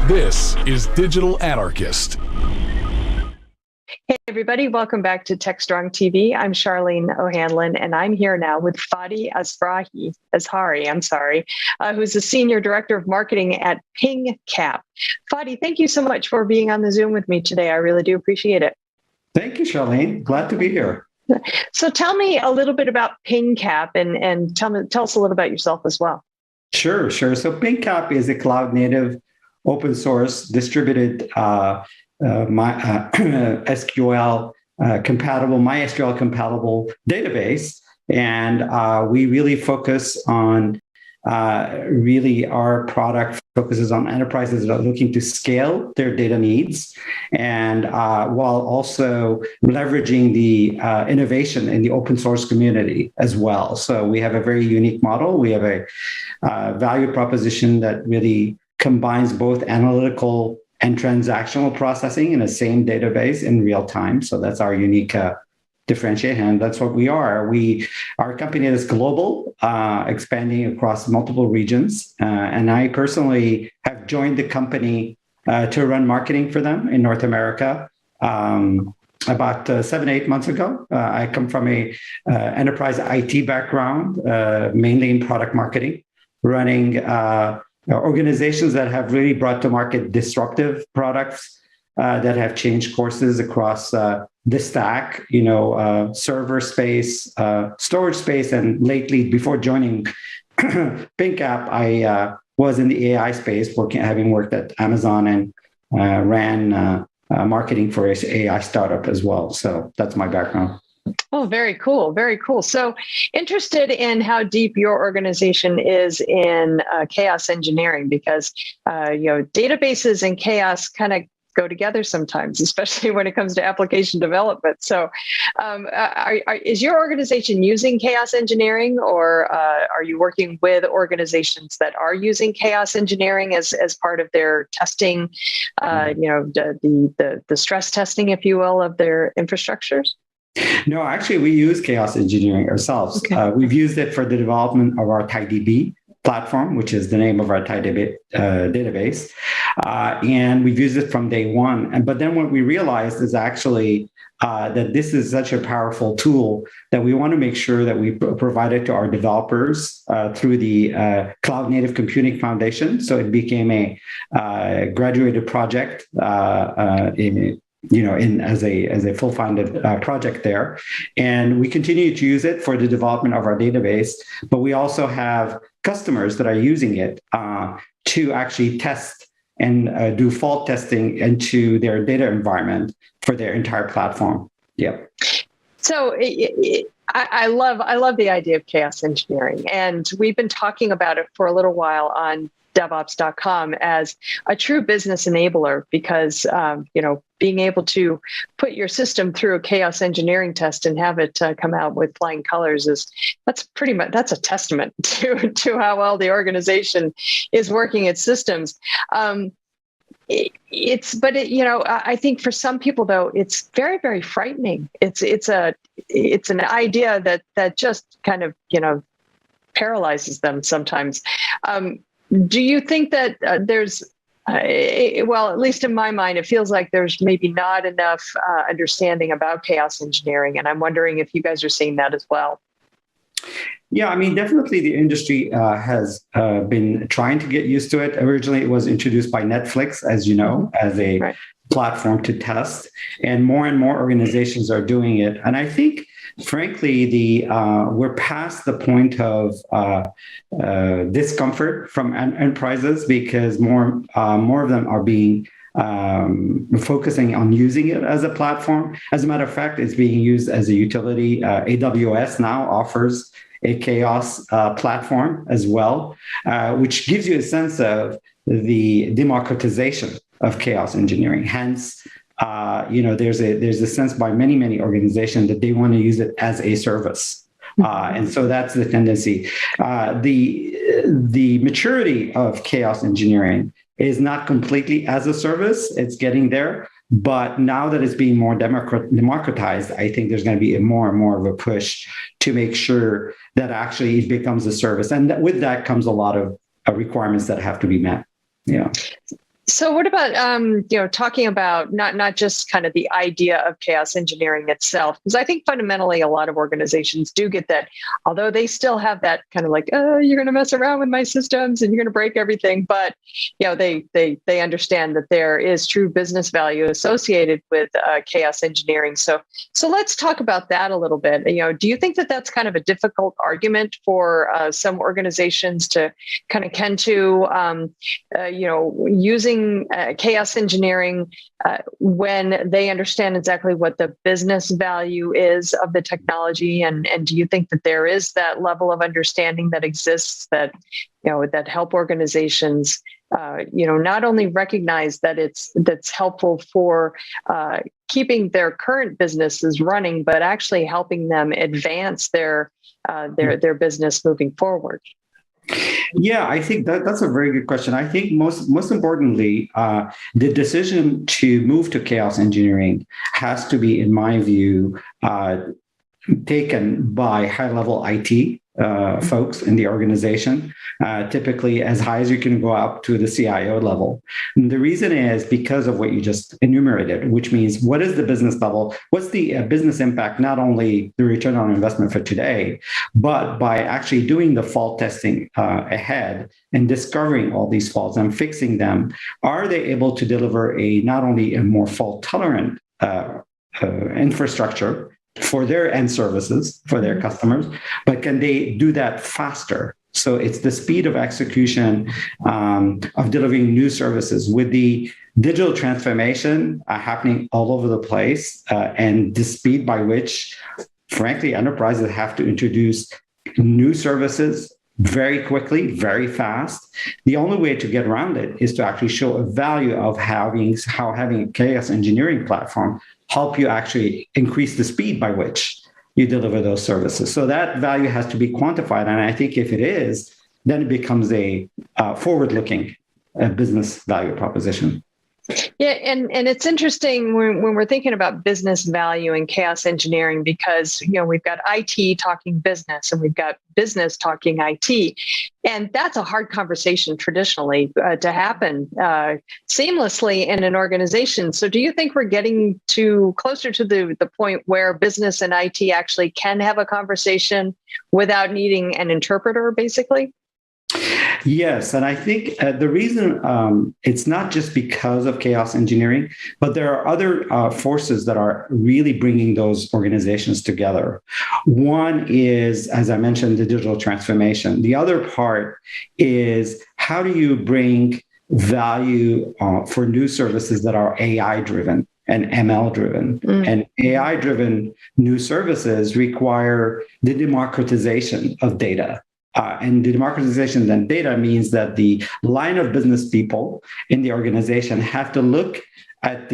This is Digital Anarchist. Hey, everybody. Welcome back to Techstrong TV. I'm Charlene O'Hanlon, and I'm here now with Fadi Azhari, who's the Senior Director of Marketing at PingCap. Fadi, thank you so much for being on the Zoom with me today. I really do appreciate it. Thank you, Charlene. Glad to be here. So tell me a little bit about PingCap and tell us a little about yourself as well. Sure. So PingCap is a cloud-native, open source, distributed my SQL compatible, MySQL compatible database. And we really focus on really our product focuses on enterprises that are looking to scale their data needs, and while also leveraging the innovation in the open source community as well. So we have a very unique model. We have a value proposition that really combines both analytical and transactional processing in the same database in real time. So that's our unique differentiation, and that's what we are. Our company is global, expanding across multiple regions, and I personally have joined the company to run marketing for them in North America about 7-8 months ago. I come from a enterprise IT background, mainly in product marketing, running organizations that have really brought to market disruptive products that have changed courses across the stack, server space, storage space, and lately, before joining PinkApp, I was in the AI space, having worked at Amazon and ran marketing for an AI startup as well. So that's my background. Oh, very cool. Very cool. So interested in how deep your organization is in chaos engineering, because, databases and chaos kind of go together sometimes, especially when it comes to application development. So is your organization using chaos engineering, or are you working with organizations that are using chaos engineering as part of their testing, the stress testing, if you will, of their infrastructures? No, actually, we use chaos engineering ourselves. Okay. We've used it for the development of our TiDB platform, which is the name of our database. And we've used it from day one. But then what we realized is actually that this is such a powerful tool that we want to make sure that we provide it to our developers through the Cloud Native Computing Foundation. So it became a graduated project as a full-funded project there. And we continue to use it for the development of our database, but we also have customers that are using it to actually test and do fault testing into their data environment for their entire platform. Yep. So I love the idea of chaos engineering, and we've been talking about it for a little while on Devops.com as a true business enabler, because being able to put your system through a chaos engineering test and have it come out with flying colors that's a testament to how well the organization is working its systems. I think for some people though, it's very, very frightening. It's an idea that just kind of paralyzes them sometimes. Do you think that there's, at least in my mind, it feels like there's maybe not enough understanding about chaos engineering, and I'm wondering if you guys are seeing that as well. Yeah, I mean, definitely the industry has been trying to get used to it. Originally, it was introduced by Netflix, as you know, as a platform to test, and more organizations are doing it. And I think, frankly, we're past the point of discomfort from enterprises, because more of them are being focusing on using it as a platform. As a matter of fact, it's being used as a utility. AWS now offers a chaos platform as well, which gives you a sense of the democratization of chaos engineering. Hence, there's a sense by many organizations that they want to use it as a service. And so that's the tendency. The maturity of chaos engineering is not completely as a service. It's getting there. But now that it's being more democratized, I think there's going to be more and more of a push to make sure that actually it becomes a service. And with that comes a lot of requirements that have to be met. Yeah. So what about, talking about not just kind of the idea of chaos engineering itself, because I think fundamentally a lot of organizations do get that, although they still have that kind of like, oh, you're going to mess around with my systems and you're going to break everything. But, they understand that there is true business value associated with chaos engineering. So let's talk about that a little bit. Do you think that that's kind of a difficult argument for some organizations to kind of using using chaos engineering when they understand exactly what the business value is of the technology? And do you think that there is that level of understanding that exists that, that help organizations, not only recognize that that's helpful for keeping their current businesses running, but actually helping them advance their business moving forward? Yeah, I think that's a very good question. I think most importantly, the decision to move to chaos engineering has to be, in my view, taken by high-level IT folks in the organization, typically as high as you can go up to the CIO level. And the reason is because of what you just enumerated, which means what is the business level? What's the business impact, not only the return on investment for today, but by actually doing the fault testing ahead and discovering all these faults and fixing them, are they able to deliver not only a more fault-tolerant infrastructure for their end services, for their customers, but can they do that faster? So it's the speed of execution of delivering new services with the digital transformation happening all over the place, and the speed by which, frankly, enterprises have to introduce new services very quickly, very fast. The only way to get around it is to actually show a value of having a chaos engineering platform help you actually increase the speed by which you deliver those services. So that value has to be quantified. And I think if it is, then it becomes a forward-looking business value proposition. Yeah, and it's interesting when we're thinking about business value and chaos engineering, because we've got IT talking business and we've got business talking IT, and that's a hard conversation traditionally to happen seamlessly in an organization. So, do you think we're getting closer to the point where business and IT actually can have a conversation without needing an interpreter, basically? Yes, and I think the reason it's not just because of chaos engineering, but there are other forces that are really bringing those organizations together. One is, as I mentioned, the digital transformation. The other part is how do you bring value for new services that are AI-driven and ML-driven. And AI-driven new services require the democratization of data. And the democratization of data means that the line of business people in the organization have to look at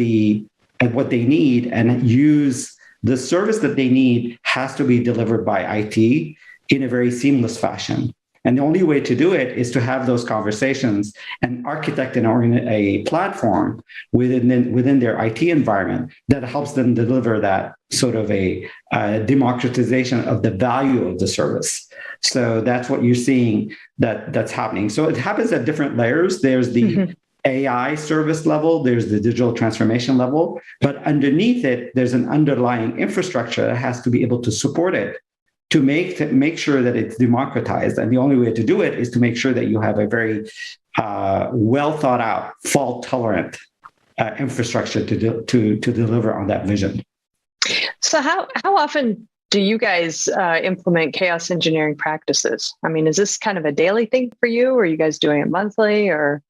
what they need and use the service that they need has to be delivered by IT in a very seamless fashion. And the only way to do it is to have those conversations and architect a platform within their IT environment that helps them deliver that sort of a democratization of the value of the service. So that's what you're seeing that's happening. So it happens at different layers. There's the AI service level, there's the digital transformation level, but underneath it, there's an underlying infrastructure that has to be able to support it to make sure that it's democratized. And the only way to do it is to make sure that you have a very well thought out, fault tolerant infrastructure to deliver on that vision. So how often do you guys implement chaos engineering practices? I mean, is this kind of a daily thing for you, or are you guys doing it monthly, or?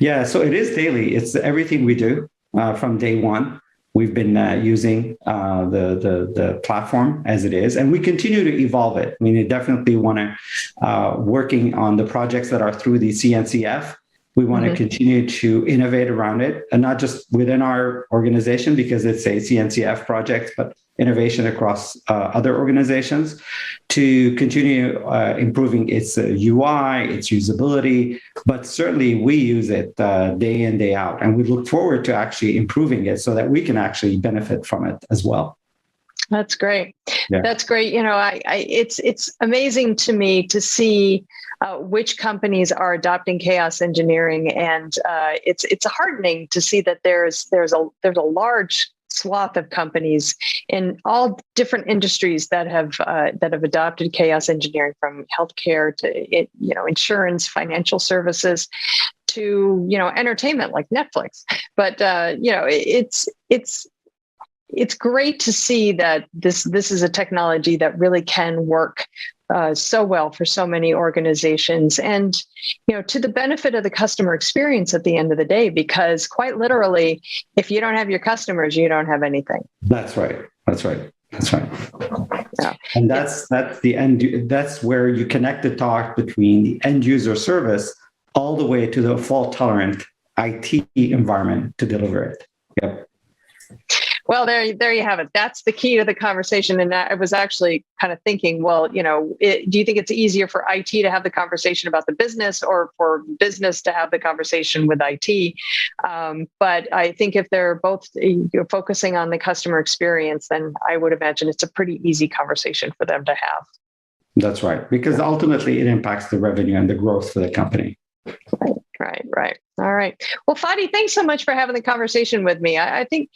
Yeah, so it is daily. It's everything we do from day one. We've been using the platform as it is, and we continue to evolve it. I mean, we definitely want to working on the projects that are through the CNCF. We want to continue to innovate around it, and not just within our organization because it's a CNCF project, but innovation across other organizations to continue improving its UI, its usability. But certainly we use it day in, day out. And we look forward to actually improving it so that we can actually benefit from it as well. That's great. Yeah. That's great. It's amazing to me to see which companies are adopting chaos engineering, and it's heartening to see that there's a large swath of companies in all different industries that have adopted chaos engineering, from healthcare to insurance, financial services, to entertainment like Netflix. But it's it's great to see that this is a technology that really can work so well for so many organizations, and to the benefit of the customer experience at the end of the day, because quite literally, if you don't have your customers, you don't have anything. That's right. Yeah. And that's the end. That's where you connect the talk between the end user service all the way to the fault tolerant IT environment to deliver it. Yep. Well, there you have it. That's the key to the conversation. And I was actually kind of thinking, well, do you think it's easier for IT to have the conversation about the business, or for business to have the conversation with IT? But I think if they're both focusing on the customer experience, then I would imagine it's a pretty easy conversation for them to have. That's right, because ultimately it impacts the revenue and the growth for the company. Right. All right. Well, Fadi, thanks so much for having the conversation with me. I think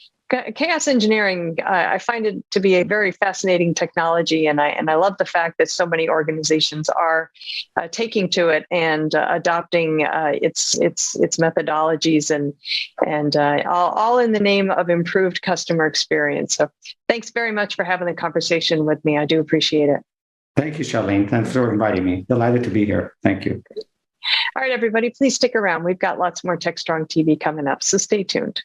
chaos engineering, I find it to be a very fascinating technology, and I love the fact that so many organizations are taking to it and adopting its methodologies, and all in the name of improved customer experience. So, thanks very much for having the conversation with me. I do appreciate it. Thank you, Charlene. Thanks for inviting me. Delighted to be here. Thank you. All right, everybody, please stick around. We've got lots more Techstrong TV coming up, so stay tuned.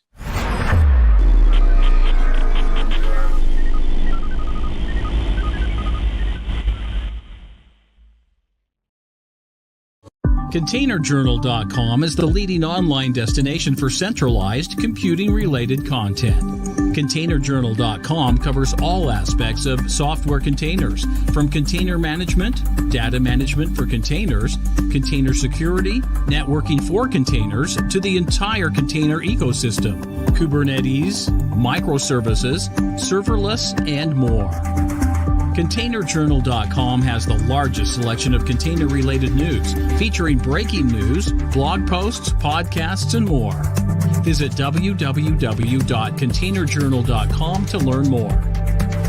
ContainerJournal.com is the leading online destination for centralized computing-related content. ContainerJournal.com covers all aspects of software containers, from container management, data management for containers, container security, networking for containers, to the entire container ecosystem, Kubernetes, microservices, serverless, and more. ContainerJournal.com has the largest selection of container-related news, featuring breaking news, blog posts, podcasts, and more. Visit www.containerjournal.com to learn more.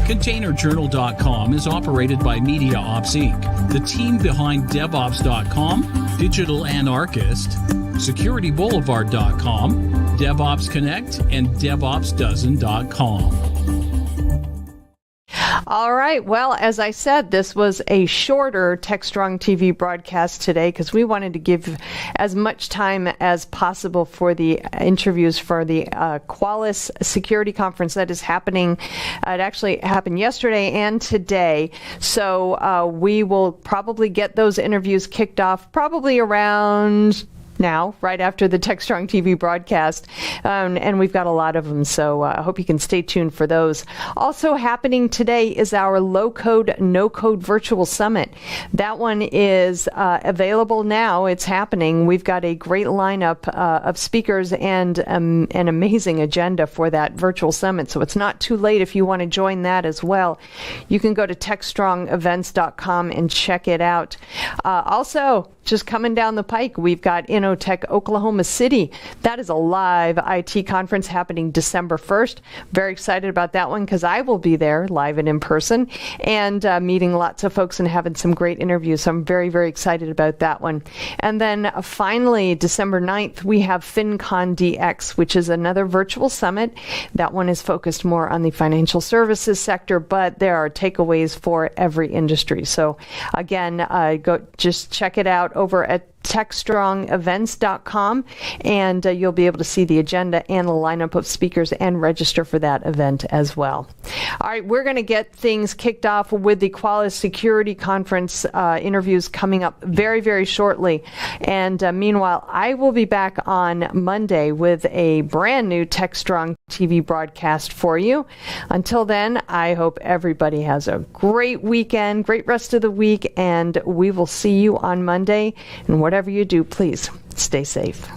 ContainerJournal.com is operated by MediaOps Inc., the team behind Devops.com, Digital Anarchist, SecurityBoulevard.com, DevOps Connect, and DevOpsDozen.com. All right. Well, as I said, this was a shorter Techstrong TV broadcast today because we wanted to give as much time as possible for the interviews for the Qualys Security Conference that is happening. It actually happened yesterday and today. So we will probably get those interviews kicked off probably around now, right after the Techstrong TV broadcast. And we've got a lot of them, so I hope you can stay tuned for those. Also happening today is our low-code, no-code virtual summit. That one is available now. It's happening. We've got a great lineup of speakers and an amazing agenda for that virtual summit, so it's not too late if you want to join that as well. You can go to techstrongevents.com and check it out. Also, just coming down the pike, we've got Innotech Oklahoma City. That is a live IT conference happening December 1st. Very excited about that one because I will be there live and in person and meeting lots of folks and having some great interviews. So I'm very, very excited about that one. And then finally, December 9th, we have Fincon DX, which is another virtual summit. That one is focused more on the financial services sector, but there are takeaways for every industry. So again, go just check it out over at techstrongevents.com, and you'll be able to see the agenda and the lineup of speakers and register for that event as well. All right, we're going to get things kicked off with the Qualys Security Conference interviews coming up very, very shortly. And meanwhile, I will be back on Monday with a brand new Techstrong TV broadcast for you. Until then, I hope everybody has a great weekend, great rest of the week, and we will see you on Monday. And whatever you do, please stay safe.